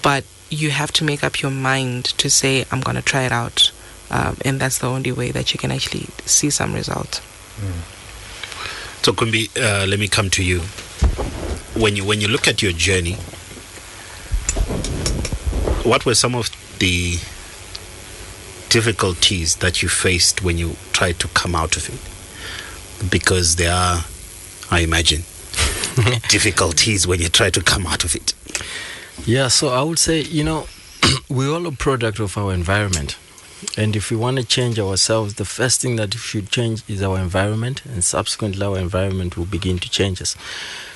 But you have to make up your mind to say, I'm going to try it out. And that's the only way that you can actually see some result. So Kumbi, let me come to you. When you look at your journey, what were some of the difficulties that you faced when you tried to come out of it? Because there are, I imagine, difficulties when you try to come out of it. Yeah, so I would say, we're all a product of our environment. And if we want to change ourselves, the first thing that should change is our environment, and subsequently our environment will begin to change us.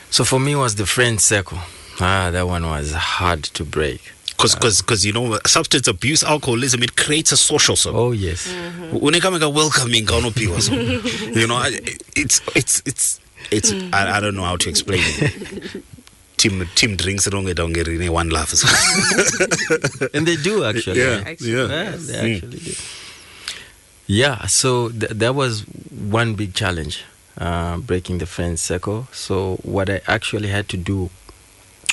So for me, it was the friend circle. That one was hard to break. Because substance abuse, alcoholism, it creates a social circle. Oh, yes. When you come welcoming, it's I don't know how to explain it. Team drinks wrong at one laugh. And they do actually. Yeah, they actually do. Yeah, so that was one big challenge, breaking the friend circle. So what I actually had to do,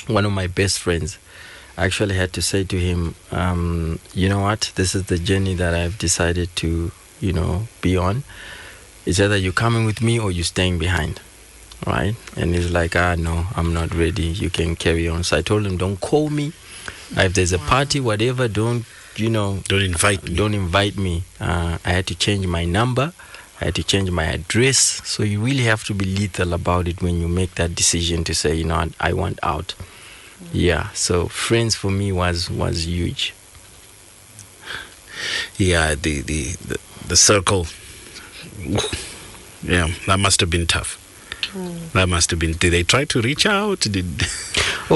one of my best friends, I actually had to say to him, you know what, this is the journey that I've decided to, be on. It's either you're coming with me or you're staying behind. Right? And he's like, no, I'm not ready. You can carry on. So I told him, don't call me. If there's a party, whatever, don't invite me. Don't invite me. I had to change my number. I had to change my address. So you really have to be lethal about it when you make that decision to say, I want out. Yeah. So friends for me was huge. Yeah, the circle. Yeah, that must have been tough. That must have been. Did they try to reach out?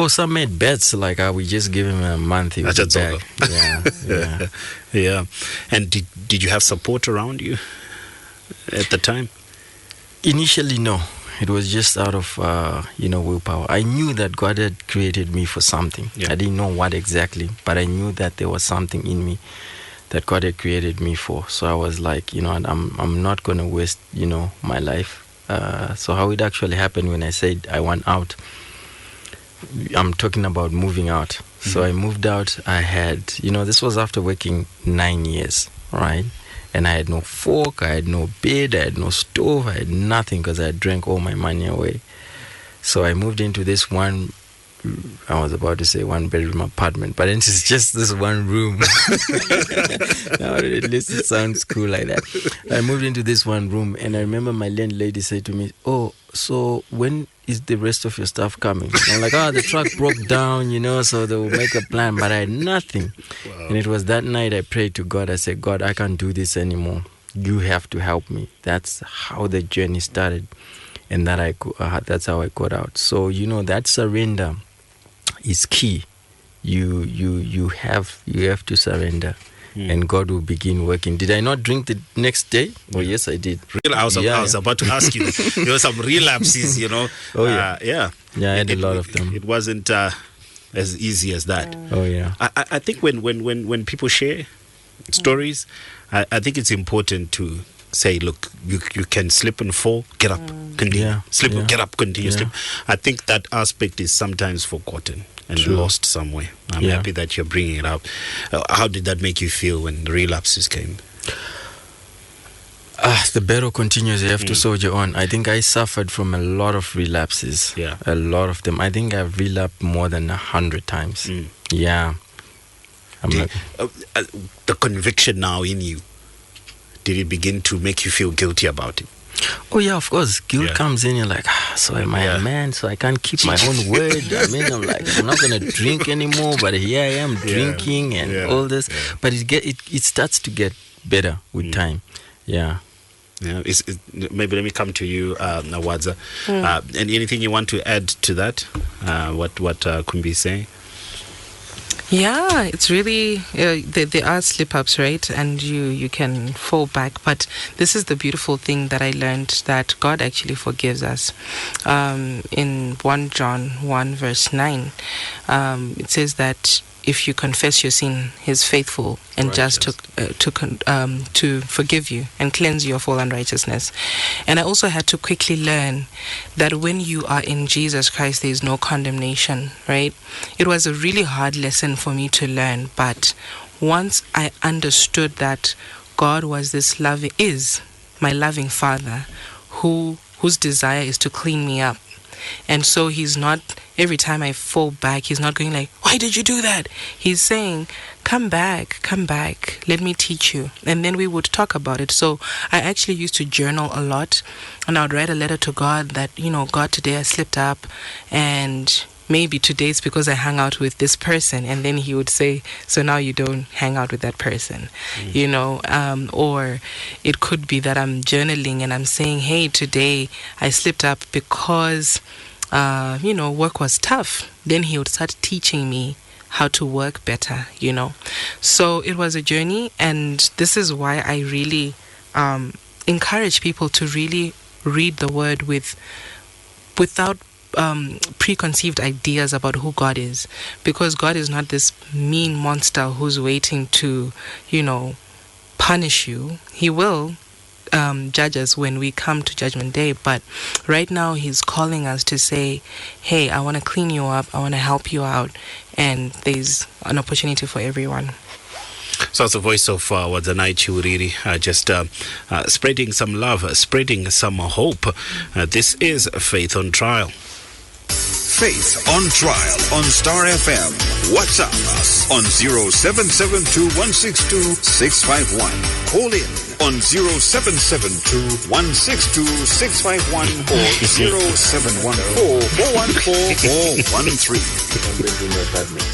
Some made bets like, we just give him a month. He was back. Yeah. And did you have support around you at the time? Initially, no. It was just out of willpower. I knew that God had created me for something. Yeah. I didn't know what exactly, but I knew that there was something in me that God had created me for. So I was like, I'm not going to waste my life. So how it actually happened when I said I want out, I'm talking about moving out. Mm-hmm. So I moved out. I had, this was after working 9 years, right? And I had no fork, I had no bed, I had no stove, I had nothing because I drank all my money away. So I moved into this one, I was about to say 1-bedroom apartment, but it's just this one room. Now at least it sounds cool like that. I moved into this one room, and I remember my landlady said to me, so when is the rest of your stuff coming? And I'm like, the truck broke down, so they will make a plan, but I had nothing. Wow. And it was that night I prayed to God. I said, God, I can't do this anymore. You have to help me. That's how the journey started, and that's how I got out. So, that surrender is key. You have to surrender, and God will begin working. Did I not drink the next day? Oh yes, I did. I was about to ask you. There were some relapses, Oh yeah, I had a lot of them. It wasn't as easy as that. Oh yeah. I think when people share stories, I think it's important to say, look, you can slip and fall, get up, continue. Slip, get up, continue. Slip. I think that aspect is sometimes forgotten and lost somewhere. I'm happy that you're bringing it up. How did that make you feel when the relapses came? The battle continues. You have to soldier on. I think I suffered from a lot of relapses. Yeah. A lot of them. I think I've relapsed more than 100 times. Yeah. The conviction now in you, did it begin to make you feel guilty about it? Oh yeah, of course. Guilt comes in. You're like, so am I a man? So I can't keep my own word. I'm like, I'm not gonna drink anymore. But here I am drinking and all this. But it starts to get better with time. Yeah. Yeah. Maybe let me come to you, Nawadza. And anything you want to add to that? What Kumbi is saying? Yeah, it's really there are slip-ups, right? And you can fall back. But this is the beautiful thing that I learned, that God actually forgives us. In 1 John 1 verse 9, it says that if you confess your sin, He's faithful and just to forgive you and cleanse you of all unrighteousness. And I also had to quickly learn that when you are in Jesus Christ, there is no condemnation, right? It was a really hard lesson for me to learn, but once I understood that God is my loving Father, whose desire is to clean me up. And so He's not, every time I fall back, He's not going like, why did you do that? He's saying, come back, let me teach you. And then we would talk about it. So I actually used to journal a lot, and I would write a letter to God that, God, today I slipped up, and maybe today it's because I hung out with this person. And then He would say, so now you don't hang out with that person, or it could be that I'm journaling and I'm saying, hey, today I slipped up because, work was tough. Then He would start teaching me how to work better, So it was a journey, and this is why I really encourage people to really read the Word without preconceived ideas about who God is, because God is not this mean monster who's waiting to, punish you. He will judge us when we come to Judgment Day, but right now He's calling us to say, hey, I want to clean you up, I want to help you out, and there's an opportunity for everyone. So it's the voice of Wadzanai Chiuriri, just spreading some love, spreading some hope. This is Faith on Trial. Faith on Trial on Star FM. WhatsApp us on 0772162651. Call in on 0772162651 or 0714414413.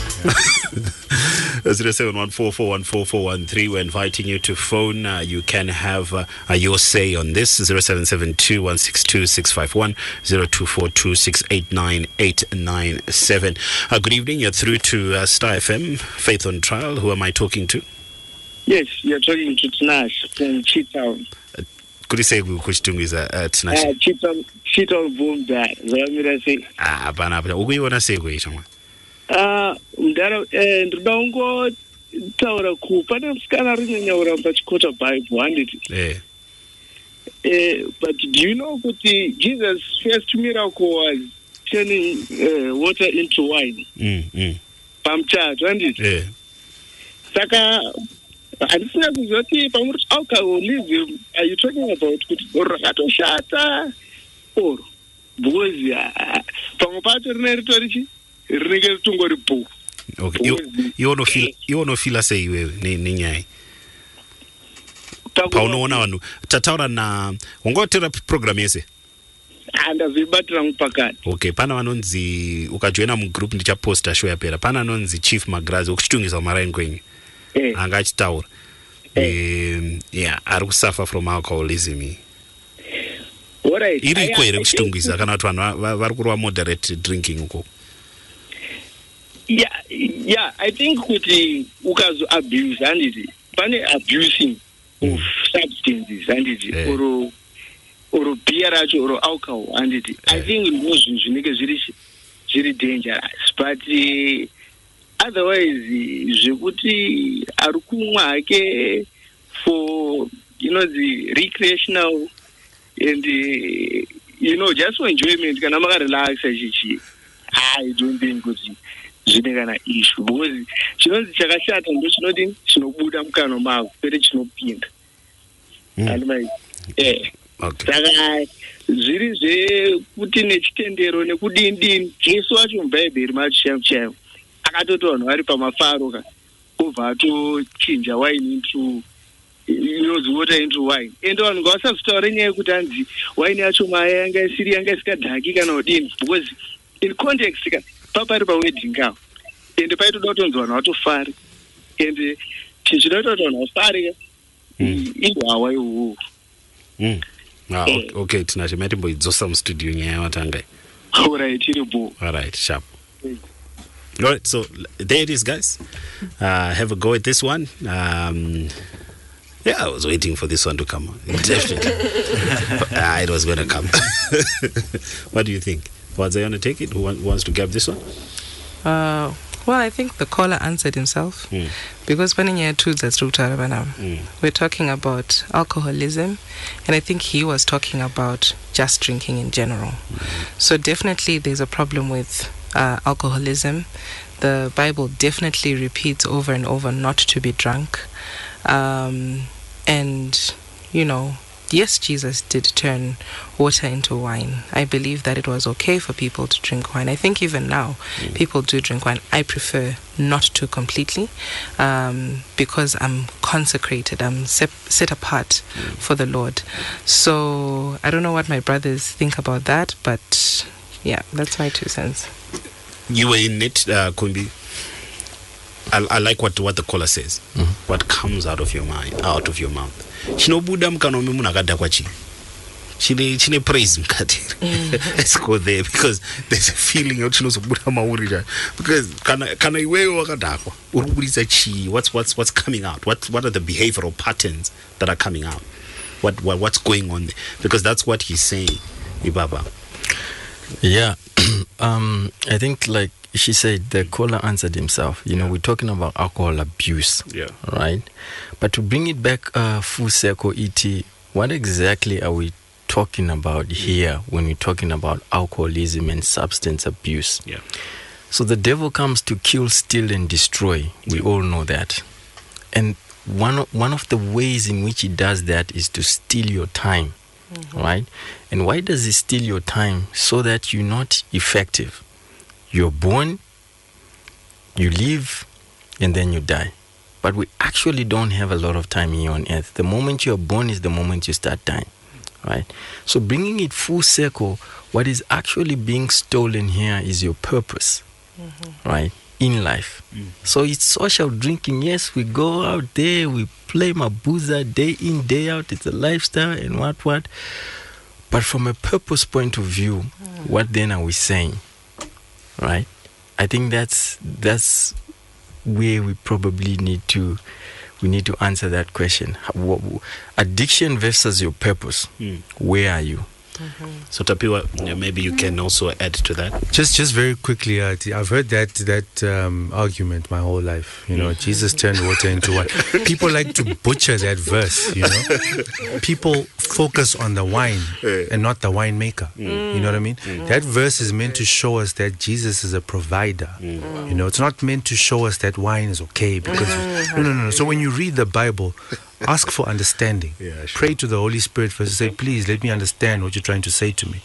0714414413. We're inviting you to phone. You can have your say on this. 0772162651, 0242689897. Good evening. You're through to Star FM, Faith on Trial. Who am I talking to? Yes, you're talking to Tnash from Cheetown. Could you say which tongue is Tnash? Cheetown boom that. What you want to say? Ndinoda kungotaura pana musikana ari kunyanyaura pachikota Bible handiti. But do you know kuti Jesus' first miracle was turning water into wine? Pamuchato handiti. Saka handisina kuziva kuti pamuri alcoholism, are you talking about kuti rakatoshata or because pamwe pacho rine ritorichi rinenge ritongori po. Okay, you feel say iwewe nenyaya paunoona vanhu tataura na wangotera program yese andazvibatira mupakati. Okay, pana vanonzi ukajoina mugroup ndichaposta show yapera, pana anonzi Chief Magrazi okuchitungisa maraini kwenyu anga achitaura ari kusuffer from alcoholism. Iriko here kuchitungisa kana kuti vanhu vari kurwa moderate drinking uko? Yeah, I think kuti ukazo abuse handiti pane abusing of substances handiti or beer racho or alcohol handiti. I think ndo zvinhu zvinenge zviri dangerous, but otherwise zvekuti ari kumwa hake for the recreational and just for enjoyment kana makarelaxa chichi, I don't think kuti zvine kana issue, because chinonzi chakashata ndo chinodini chinobuda mukano mako kwete chinopinda. Saka zviri zvekuti nechitendero nekudini Jesu wacho mubhaibheri macho chaimo akatoti vanhu vari pamafaro ka obva atochinja wine into water into wine, ende vanhu ngavasazotaura nyaya yekuti hanzi wine yacho maya yanga isikadhaki kana kudini, because in context ka papari pawedding kawo ende paitoda kutonzi vanhu vatofari, ende chinoita kuti vanhu vafari ihwawa ihwohwo. Okay, Tinashe matimboidzosa mustudio nyaya yawatangai. Alright, iripo. Alright, sharp. All right, so there it is, guys. Have a go at this one. I was waiting for this one to come. Definitely. It was going to come. What do you think? Was I going to take it? Who wants to grab this one? Well, I think the caller answered himself. Because when we're talking about alcoholism, and I think he was talking about just drinking in general. So definitely there's a problem with alcoholism. The Bible definitely repeats over and over not to be drunk. And, yes, Jesus did turn water into wine. I believe that it was okay for people to drink wine. I think even now, people do drink wine. I prefer not to completely, because I'm consecrated. I'm set apart for the Lord. So I don't know what my brothers think about that, but yeah, that's my 2 cents. You were in it, Kumbi. I like what the caller says. What comes out of your mouth. Chinobuda mkanome munhu akadhakwa chi. Chine praise mukati. Let's go there, because there's a feeling of chinozobuda mauri. Because kana iwewe wakadhakwa urikubudisa chi. What's coming out? What are the behavioral patterns that are coming out? What's going on there? Because that's what he's saying, Ibaba. Yeah. I think, like she said, the caller answered himself. We're talking about alcohol abuse, right? But to bring it back full circle, E.T., what exactly are we talking about here when we're talking about alcoholism and substance abuse? Yeah. So the devil comes to kill, steal, and destroy. We all know that. And one of the ways in which he does that is to steal your time, right? And why does he steal your time? So that you're not effective. You're born, you live, and then you die. But we actually don't have a lot of time here on earth. The moment you're born is the moment you start dying, right? So bringing it full circle, what is actually being stolen here is your purpose, right, in life. So it's social drinking. Yes, we go out there, we play mabuza day in, day out. It's a lifestyle and what. But from a purpose point of view, what then are we saying? Right? I think that's where we probably need to answer that question. Addiction versus your purpose. Where are you? So Tapiwa, maybe you can also add to that. Just very quickly, I've heard that argument my whole life. Jesus turned water into wine. People like to butcher that verse. People focus on the wine and not the winemaker. You know what I mean? That verse is meant to show us that Jesus is a provider. It's not meant to show us that wine is okay, because no. So when you read the Bible, ask for understanding. Pray to the Holy Spirit first. Say, please let me understand what you're trying to say to me.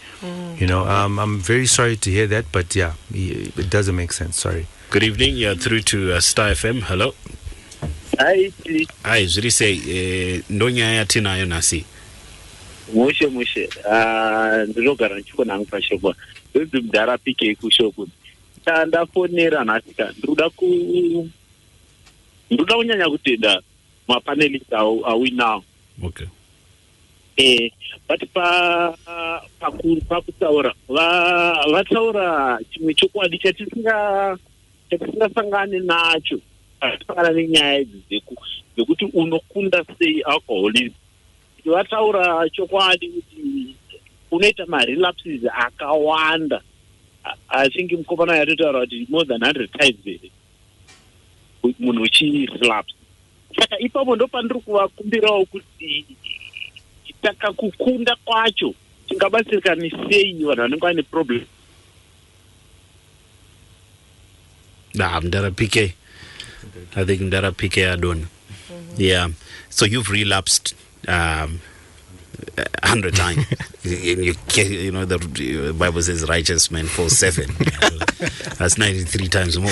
I'm very sorry to hear that, but yeah, it doesn't make sense. Sorry. Good evening. You're through to Star FM. Hello. Hi. Zuri say ndonya ya tina yo nasi. Mushe. Ndinogara ndichikona hangu pashoko. Ndiri mudhara PK kushoko. Ndafonera nhasika. Ndoda kunyanya kutenda mapanelists are we now. Okay. But pakutaura vataura chimwe chokwadi chatisingasangane nacho patisangana nenyaya idzi dzekuti unokunda sei alcoholism. Vataura chokwadi kuti unoita marelapses akawanda. I think mukomana yatotaura kuti more than 100 times munhu uchirelapse. Saka ipapo ndo pandiri kuvakumbirawo kuti takakukunda kwacho tingabatsirikani sei vanhu vanenge vane problem. Mdara PK. I think Mdara PK Adon. Yeah. So you've relapsed 100 times. The Bible says righteous men fall 7. That's 93 times more.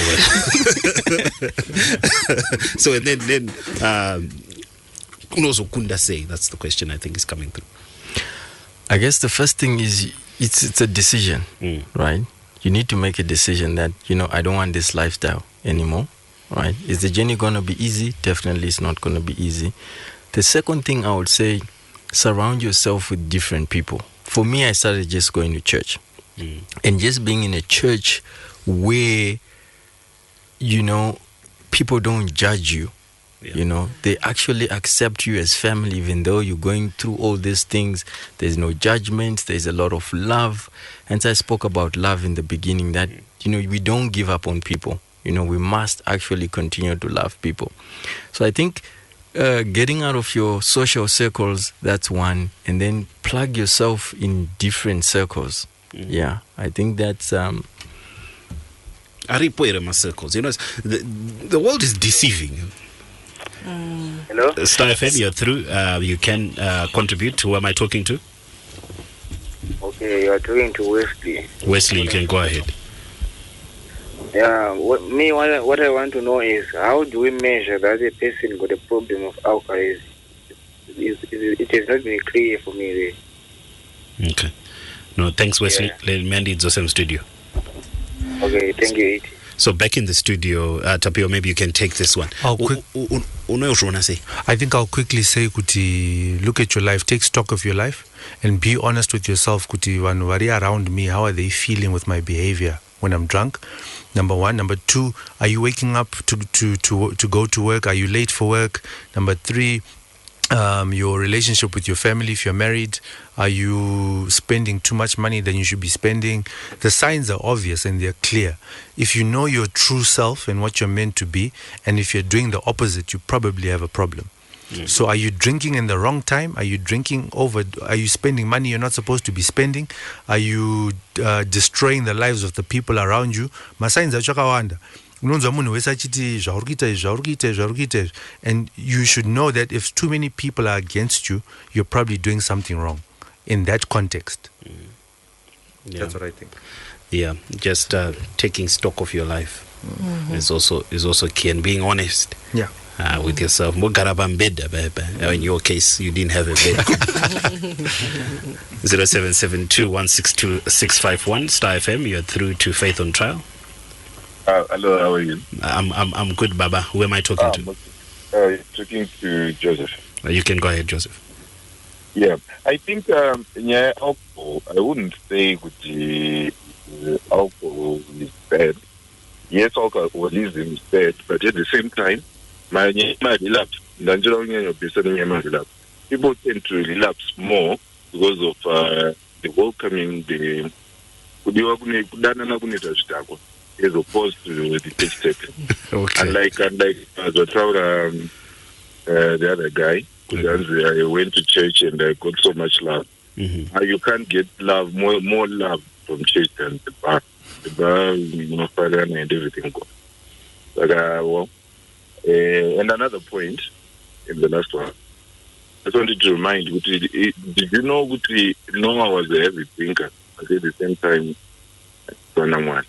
So and then also kunda say, that's the question I think is coming through. I guess the first thing is it's a decision, right? You need to make a decision that, I don't want this lifestyle anymore, right? Is the journey going to be easy? Definitely it's not going to be easy. The second thing I would say, surround yourself with different people. For me, I started just going to church. And just being in a church where people don't judge you. They actually accept you as family, even though you're going through all these things. There's no judgment. There's a lot of love. And so I spoke about love in the beginning, that, we don't give up on people. We must actually continue to love people. So I think getting out of your social circles, that's one. And then plug yourself in different circles. Yeah, I think that's... circles. The world is deceiving. Hello? Star FM, you're through. You can contribute. Who am I talking to? Okay, you are talking to Wesley. Wesley, you can go ahead. Yeah, what I want to know is, how do we measure that a person got a problem of alcoholism? It has not been clear for me there. Okay. No, thanks, Wesley. Mandy, it's awesome studio. Okay, thank you, Iti. So back in the studio, Tapio, maybe you can take this one. I think I'll quickly say, Kuti, look at your life, take stock of your life, and be honest with yourself, Kuti, Wanwari around me, how are they feeling with my behavior when I'm drunk? Number one. Number two, are you waking up to go to work? Are you late for work? Number three, your relationship with your family, if you're married, are you spending too much money than you should be spending? The signs are obvious and they're clear. If you know your true self and what you're meant to be, and if you're doing the opposite, you probably have a problem. So are you drinking in the wrong time? Are you drinking over? Are you spending money you're not supposed to be spending? Are you destroying the lives of the people around you? Masigns are chakawanda. And you should know that if too many people are against you, you're probably doing something wrong in that context. That's what I think. Yeah, just taking stock of your life is also key, and being honest. Yeah. With yourself. In your case, you didn't have a bed. 0772162651 Star FM. You're through to Faith on Trial. Hello, how are you? I'm good, Baba. Who am I talking to? You're talking to Joseph. You can go ahead, Joseph. Yeah, I think alcohol, I wouldn't say the alcohol is bad. Yes, alcoholism is bad, but at the same time, people tend to relapse more because of the welcoming, as opposed to the text taking. Okay. Unlike the other guy, I went to church and I got so much love. You can't get love, more love from church than the bar. The bar, Father and everything goes. And another point in the last one, I just wanted to remind you, did you know Noah was a heavy drinker, but at the same time, someone.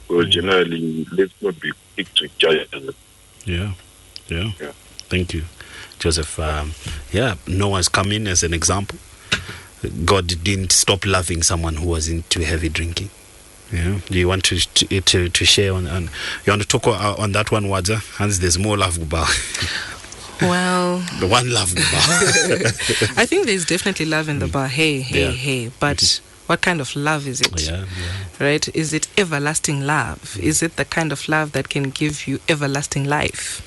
So generally, let's not be quick to judge others. Yeah. Thank you, Joseph. Noah's come in as an example. God didn't stop loving someone who was into heavy drinking. Yeah. Do you want to share on you want to talk on that one, Wadza? Hans, there's more love about. Well, the one love bar. I think there's definitely love in the bar. Hey, but what kind of love is it? Right? Is it everlasting love? Is it the kind of love that can give you everlasting life?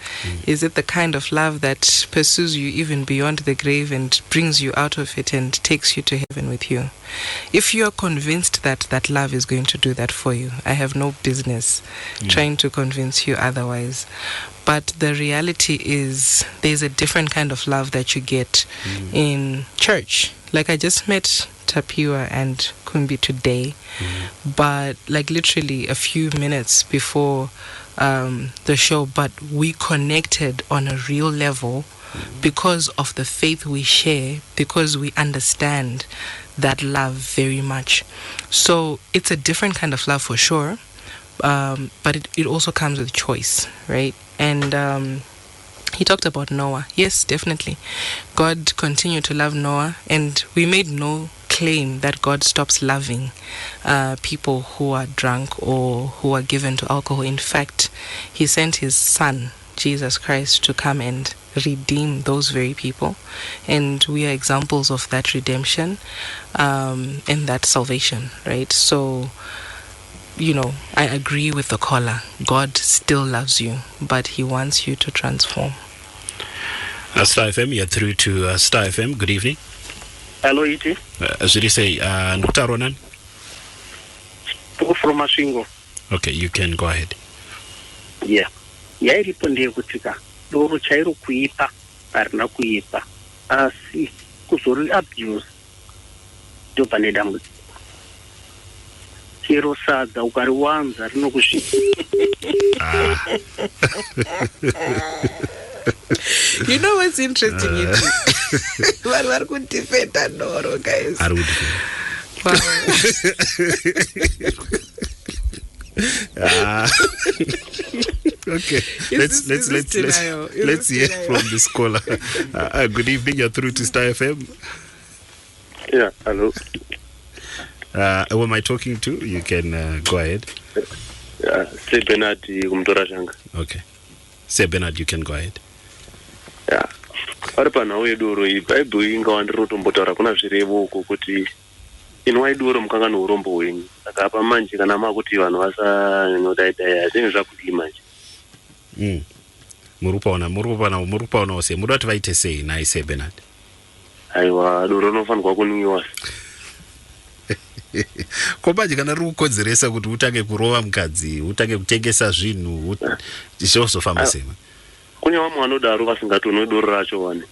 Is it the kind of love that pursues you even beyond the grave and brings you out of it and takes you to heaven with you? If you're convinced that that love is going to do that for you, I have no business trying to convince you otherwise. But the reality is there's a different kind of love that you get in church. Like I just met Tapiwa and Kumbi today, but like literally a few minutes before the show, but we connected on a real level because of the faith we share, because we understand that love very much. So it's a different kind of love for sure, but it also comes with choice, right? And he talked about Noah. Yes, definitely. God continued to love Noah, and we made no claim that God stops loving people who are drunk or who are given to alcohol. In fact, he sent his son, Jesus Christ, to come and redeem those very people. And we are examples of that redemption and that salvation, right? So I agree with the caller. God still loves you, but he wants you to transform. Star FM, you're through to Star FM. Good evening. Hello, E.T. As you say, Nuktaronan? From Mashingo. Okay, you can go ahead. Yeah. Yairipo ndiyekutika doro chairo kuipa arina kuipa asi kuzori abuse ndo pane dambudziko. Chero sadza ukariwanza rinokusvika. You know what's interesting? Vari kudefenda Doro, guys. Okay, let's hear from this caller. Good evening, you're through to Star FM. Yeah, hello. Who am I talking to? You can go ahead. Say Bernard kumtora shanga. Okay. Say Bernard, you can go ahead. Yeah. Aripana wedoro iBible ingawandiro tombotaura kuna zvirevo uko kuti inwaidoro mukangano urombo wenyu. Saka apa manje kana makuti vanhu vasanyodaidai zvinhu zvakudii manje. Murupaona ose mudati vaite sei naye Say Bernard? Aiwa doro rinofanirwa kunwiwa. Kombaji kana ruri kukodzeresa kuti utange kurova mukadzi, utange kutengesa zvinhu, zvozofamba sei? Kune vamwe vanodaro vasingatonwe doro racho vane.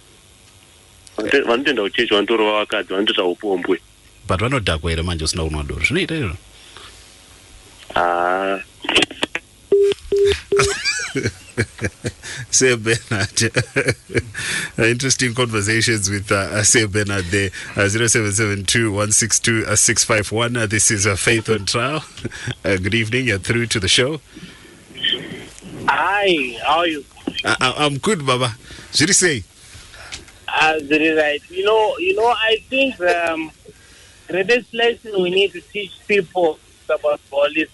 Vanotenda uchechi vanotorova vakadzi vanotoita upombwe. But vanodhakwa here manje usina kunwa doro. Zvinoita izvo? Say Bernard. Interesting conversations with Say Bernard there. 0772-162-651. This is Faith on Trial. Good evening. You're through to the show. Hi, how are you? I'm good, Baba. Should you say? Very right. You know, I think the greatest lesson we need to teach people about the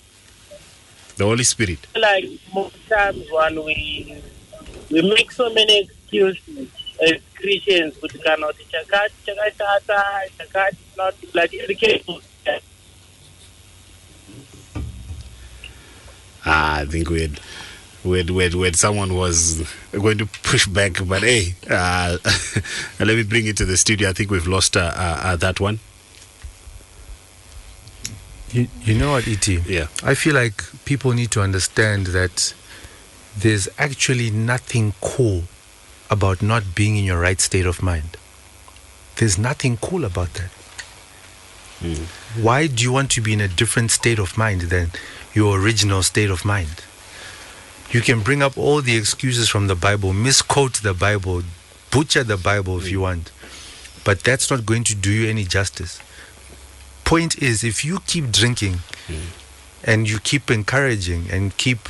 Holy Spirit. Like most times when we make so many excuses as Christians, but cannot not like education. I think we had someone was going to push back, but hey, let me bring it to the studio. I think we've lost that one. You know what, E.T.? Yeah. I feel like people need to understand that there's actually nothing cool about not being in your right state of mind. There's nothing cool about that. Why do you want to be in a different state of mind than your original state of mind? You can bring up all the excuses from the Bible, misquote the Bible, butcher the Bible if you want, but that's not going to do you any justice. Point is, if you keep drinking and you keep encouraging and keep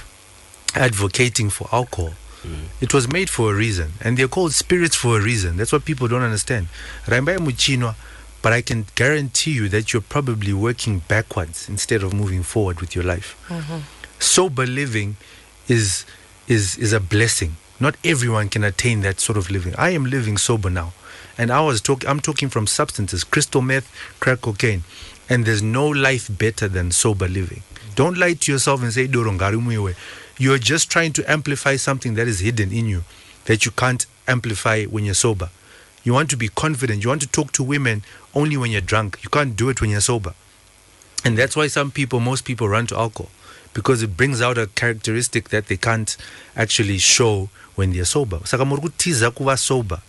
advocating for alcohol, it was made for a reason, and they're called spirits for a reason. That's what people don't understand. But I can guarantee you that you're probably working backwards instead of moving forward with your life. Sober living is a blessing. Not everyone can attain that sort of living. I am living sober now, and I'm talking from substances, crystal meth, crack cocaine, and there's no life better than sober living. Don't lie to yourself and say Dorongarimuiwe. You're just trying to amplify something that is hidden in you that you can't amplify when you're sober. You want to be confident. You want to talk to women only when you're drunk. You can't do it when you're sober. And that's why most people run to alcohol, because it brings out a characteristic that they can't actually show when they're sober. Sakamurukutiza kuva sober.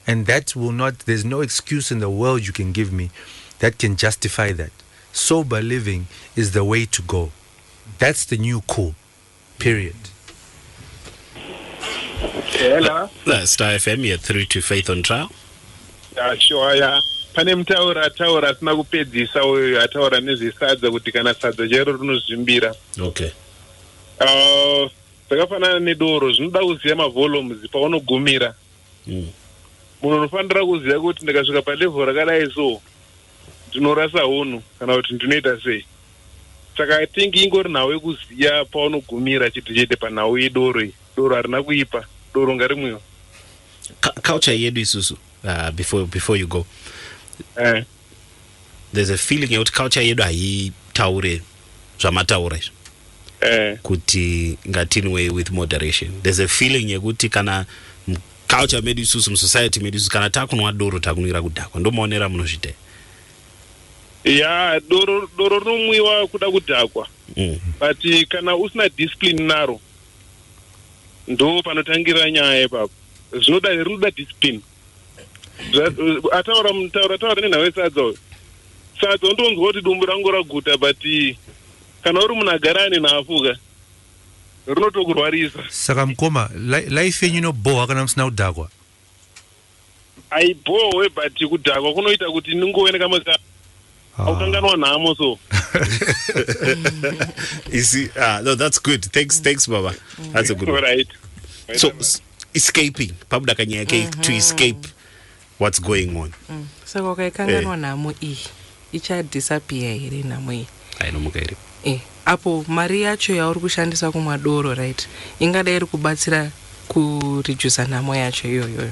And that will not, there's no excuse in the world you can give me that can justify that. Sober living is the way to go. That's the new cool. Period. Hello. Star FM, you're through to Faith on Trial. Sure, yeah. Pane mutaura sina kupedzisa uyo ataura nezvesadza kuti kana sadza chero rinozvimbira. Okay. Zvakafanana nedoro zvinoda kuziva mavolumes paunogumira. Munhu unofanira kuziva kuti ndikasvika palevhel rakadai so ndinorasa hunhu kana kuti ndinoita sei. Saka I think ingori nhau yekuziva paunogumira chete chete panhau yedoro iyi. Doro harina kuipa, doro ngarimwiwa. Culture yedu isusu, before you go. There's a feeling that culture yedu haitaure zvamataura izvo kuti ngatinwe with moderation. There's a feeling yekuti kana culture medu isusu musociety medu isusu kana takunwa doro takunwira kudhakwa. Ndomaonera munozvita. Ya doro rinomwiwa kuda kudhakwa. But kana usina discipline naro ndo panotangira nyaya ipapo. Zvinoda discipline. Ataura nenhau sadza undonzwa kuti dumbu rangu raguta, but kana uri munhu agara ane nhafu rinotokurwarisa. Saka mukoma life yenyu inobohwa kana musina kudhakwa? Aibohwe, but kudhakwa kunoita kuti ningove kamwe aukanganwa nhamo so. You see, no, that's good. Thanks, Baba. That's a good one. Right. So, escaping. Pabuda kanyake to escape what's going on. So, okay, kanganwa nhamo icha disappear here nhamo iyi. Ainomuka here. Apo mari yacho yauri kushandisa kumwa doro, right, ingadai iri kubatsira kureduce nhamo yacho iyoyo.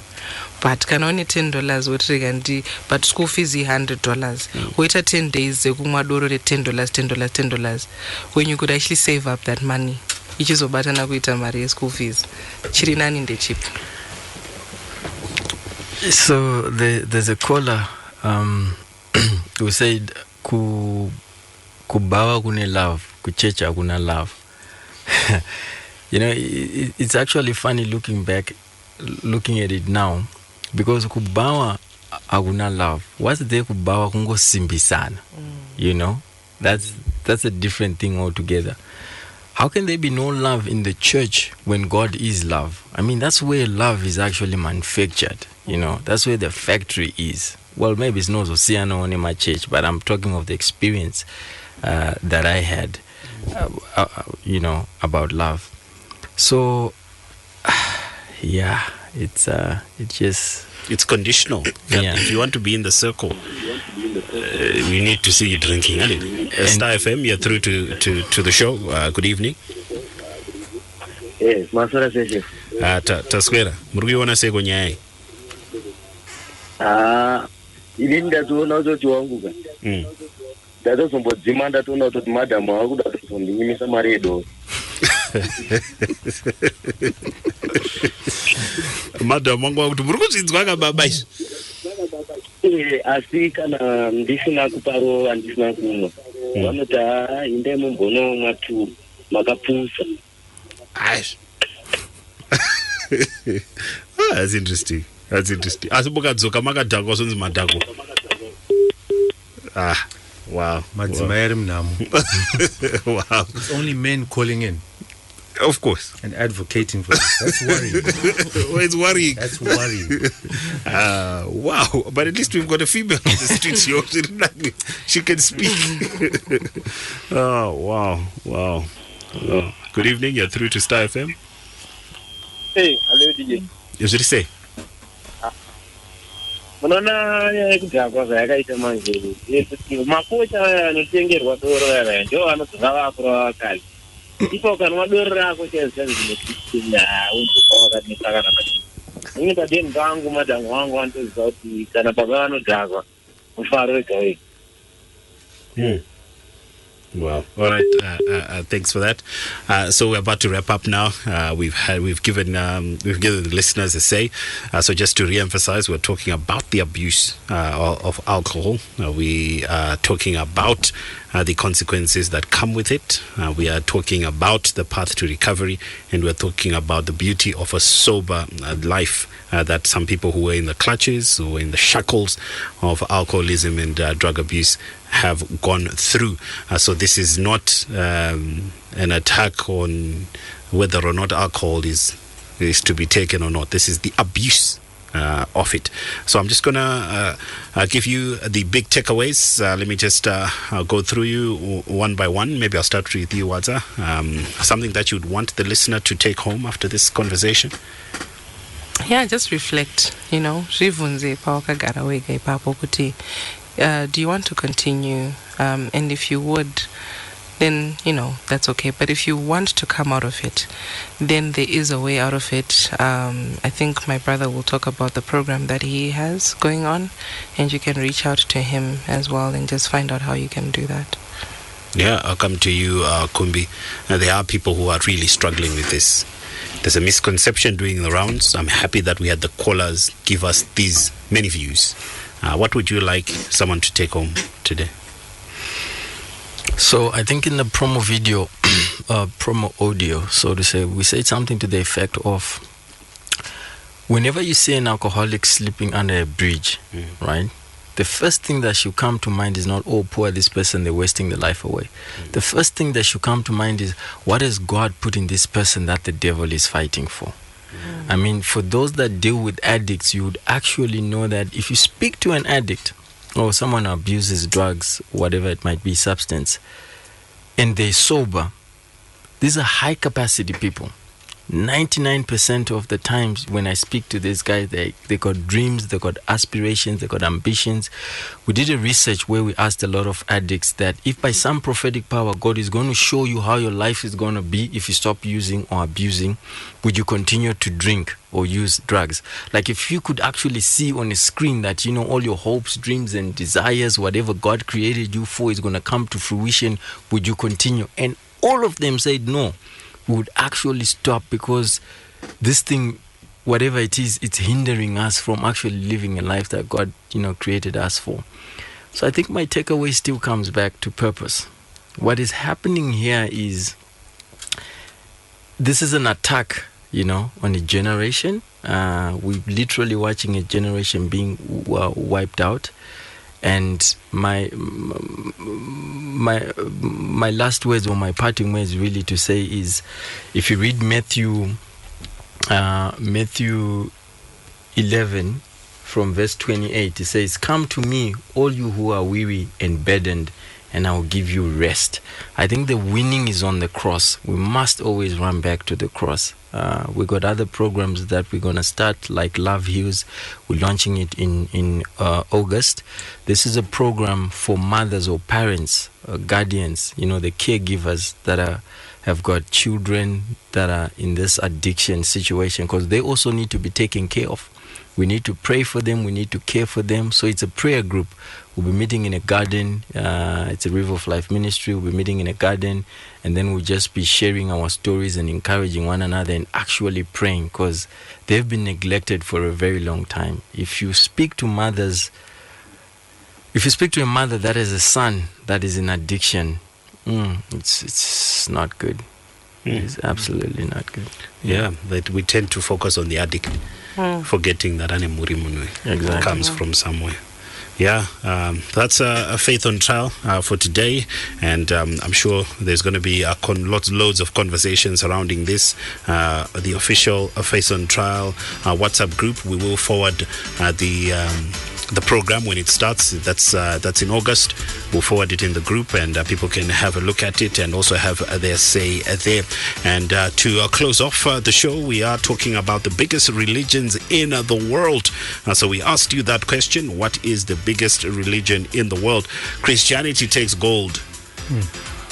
But kana une $10 wotirega but school fees $100, woita 10 days zekumwa doro $10. When you could actually save up that money ichizobatana kuita mari ye-school fees, chiri nani ndechipi? So there's a caller who said kubawa kune love, kuchecha kuna love. You know, it's actually funny looking at it now, because kubawa akuna love. What's there kubawa kungosimbisana? You know, that's a different thing altogether. How can there be no love in the church when God is love? I mean, that's where love is actually manufactured. You know, that's where the factory is. Well, maybe it's not Oceano in my church, but I'm talking of the experience that I had, you know, about love. So, yeah, it's conditional. Yeah. If you want to be in the circle, we need to see you drinking. Star FM, you're through to the show. Good evening. Yes, Masura Session. Taswera, murikuiona seko nyaya. Ini ndatoona kuti wanguka. Ndatozombodzima ndatoona kuti madam wakuda kuzondinyimisa mari yedo. Madam wangu wakuti muri kuzvinzwa kababa izvi. Asi kana ndisina kuparo andisina kunwa. Vanoti inde mumbono mwatu makapusa. That's interesting. Asi mukadzoka makadhakwa sonzi madhako. Wow. Madzimai mnamo. Wow. It's only men calling in. Of course. And advocating for this. That's worrying. It's worrying. That's worrying. Wow. But at least we've got a female on the streets here. She can speak. Oh, wow. Oh. Good evening. You're through to Star FM. Hey, hello DJ. You should say. Unaona kudhakwa zvayakaita manje makocha anotengerwa doro yaya ndio anodzinga vakura vakali ipo kanwa doro rako chezvazvinokana pachii ini padeni pangu madhango wangu vanotoziva kuti kana pava vanodhakwa mufaro wega wega. Wow. All right. Thanks for that. So we're about to wrap up now. We've given the listeners a say. So just to re-emphasize, we're talking about the abuse of alcohol. We are talking about the consequences that come with it. We are talking about the path to recovery, and we're talking about the beauty of a sober life that some people who were in the clutches or in the shackles of alcoholism and drug abuse have gone through. So this is not an attack on whether or not alcohol is to be taken or not. This is the abuse of it. So I'm just gonna give you the big takeaways. Let me just go through you one by one. Maybe I'll start with you, Wadza. Something that you'd want the listener to take home after this conversation. Yeah, just reflect, you know. Do you want to continue? And if you would, then, you know, that's okay. But if you want to come out of it, then there is a way out of it. I think my brother will talk about the program that he has going on, and you can reach out to him as well and just find out how you can do that. Yeah, I'll come to you, Kumbi. There are people who are really struggling with this. There's a misconception doing the rounds. I'm happy that we had the callers give us these many views. What would you like someone to take home today? So I think in the promo video, promo audio, so to say, we said something to the effect of, whenever you see an alcoholic sleeping under a bridge, right? The first thing that should come to mind is not, oh, poor this person, they're wasting their life away. The first thing that should come to mind is, what has God put in this person that the devil is fighting for? I mean, for those that deal with addicts, you would actually know that if you speak to an addict or someone who abuses drugs, whatever it might be, substance, and they're sober, these are high capacity people. 99% of the times when I speak to these guys, they got dreams, they got aspirations, they got ambitions. We did a research where we asked a lot of addicts that if by some prophetic power God is going to show you how your life is going to be if you stop using or abusing, would you continue to drink or use drugs? Like if you could actually see on a screen that, you know, all your hopes, dreams and desires, whatever God created you for is going to come to fruition, would you continue? And all of them said no. Would actually stop, because this thing, whatever it is, it's hindering us from actually living a life that God, you know, created us for. So I think my takeaway still comes back to purpose. What is happening here is, this is an attack, you know, on a generation. We're literally watching a generation being wiped out. And my last words or my parting words really to say is, if you read Matthew 11 from verse 28, it says, "Come to me, all you who are weary and burdened, and I will give you rest." I think the winning is on the cross. We must always run back to the cross. We got other programs that we're going to start, like Love Heals. We're launching it in August. This is a program for mothers or parents, guardians, you know, the caregivers that have got children that are in this addiction situation, because they also need to be taken care of. We need to pray for them. We need to care for them. So it's a prayer group. We'll be meeting in a garden. It's a River of Life ministry. We'll be meeting in a garden. And then we'll just be sharing our stories and encouraging one another and actually praying, because they've been neglected for a very long time. If you speak to mothers, if you speak to a mother that has a son that is in addiction, it's not good. It's absolutely not good. Yeah, that we tend to focus on the addict, forgetting that exactly comes from somewhere. Yeah, that's a Faith on Trial for today, and I'm sure there's going to be loads of conversations surrounding this. The official Faith on Trial WhatsApp group, we will forward the program when it starts. That's in August. We'll forward it in the group, and people can have a look at it and also have their say there. And to close off the show, we are talking about the biggest religions in the world. So we asked you that question: what is the biggest religion in the world? Christianity takes gold.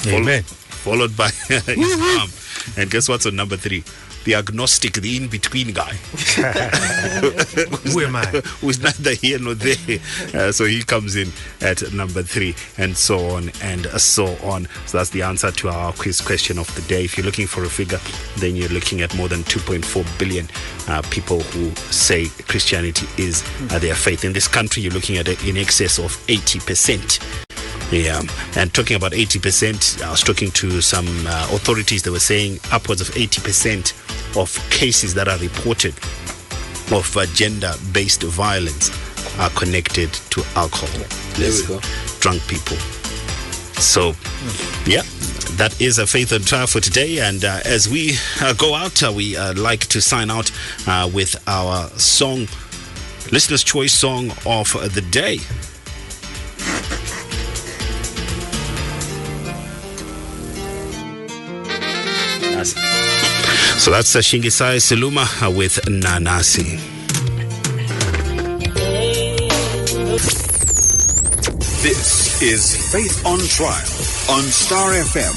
Amen. Followed by Islam. And guess what's on number 3? The agnostic, the in-between guy. Who am I? Who's neither here nor there. So he comes in at number 3, and so on and so on. So that's the answer to our quiz question of the day. If you're looking for a figure, then you're looking at more than 2.4 billion people who say Christianity is their faith. In this country, you're looking at in excess of 80%. Yeah, and talking about 80%, I was talking to some authorities. They were saying upwards of 80% of cases that are reported of gender-based violence are connected to alcohol. There we go. Drunk people. So, yeah, that is a Faith on Trial for today. And as we go out, we like to sign out with our song, Listener's Choice Song of the Day. So that's Shingisai Siluma with Nanasi. This is Faith on Trial on Star FM,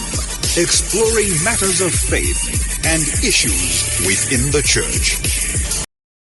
exploring matters of faith and issues within the church.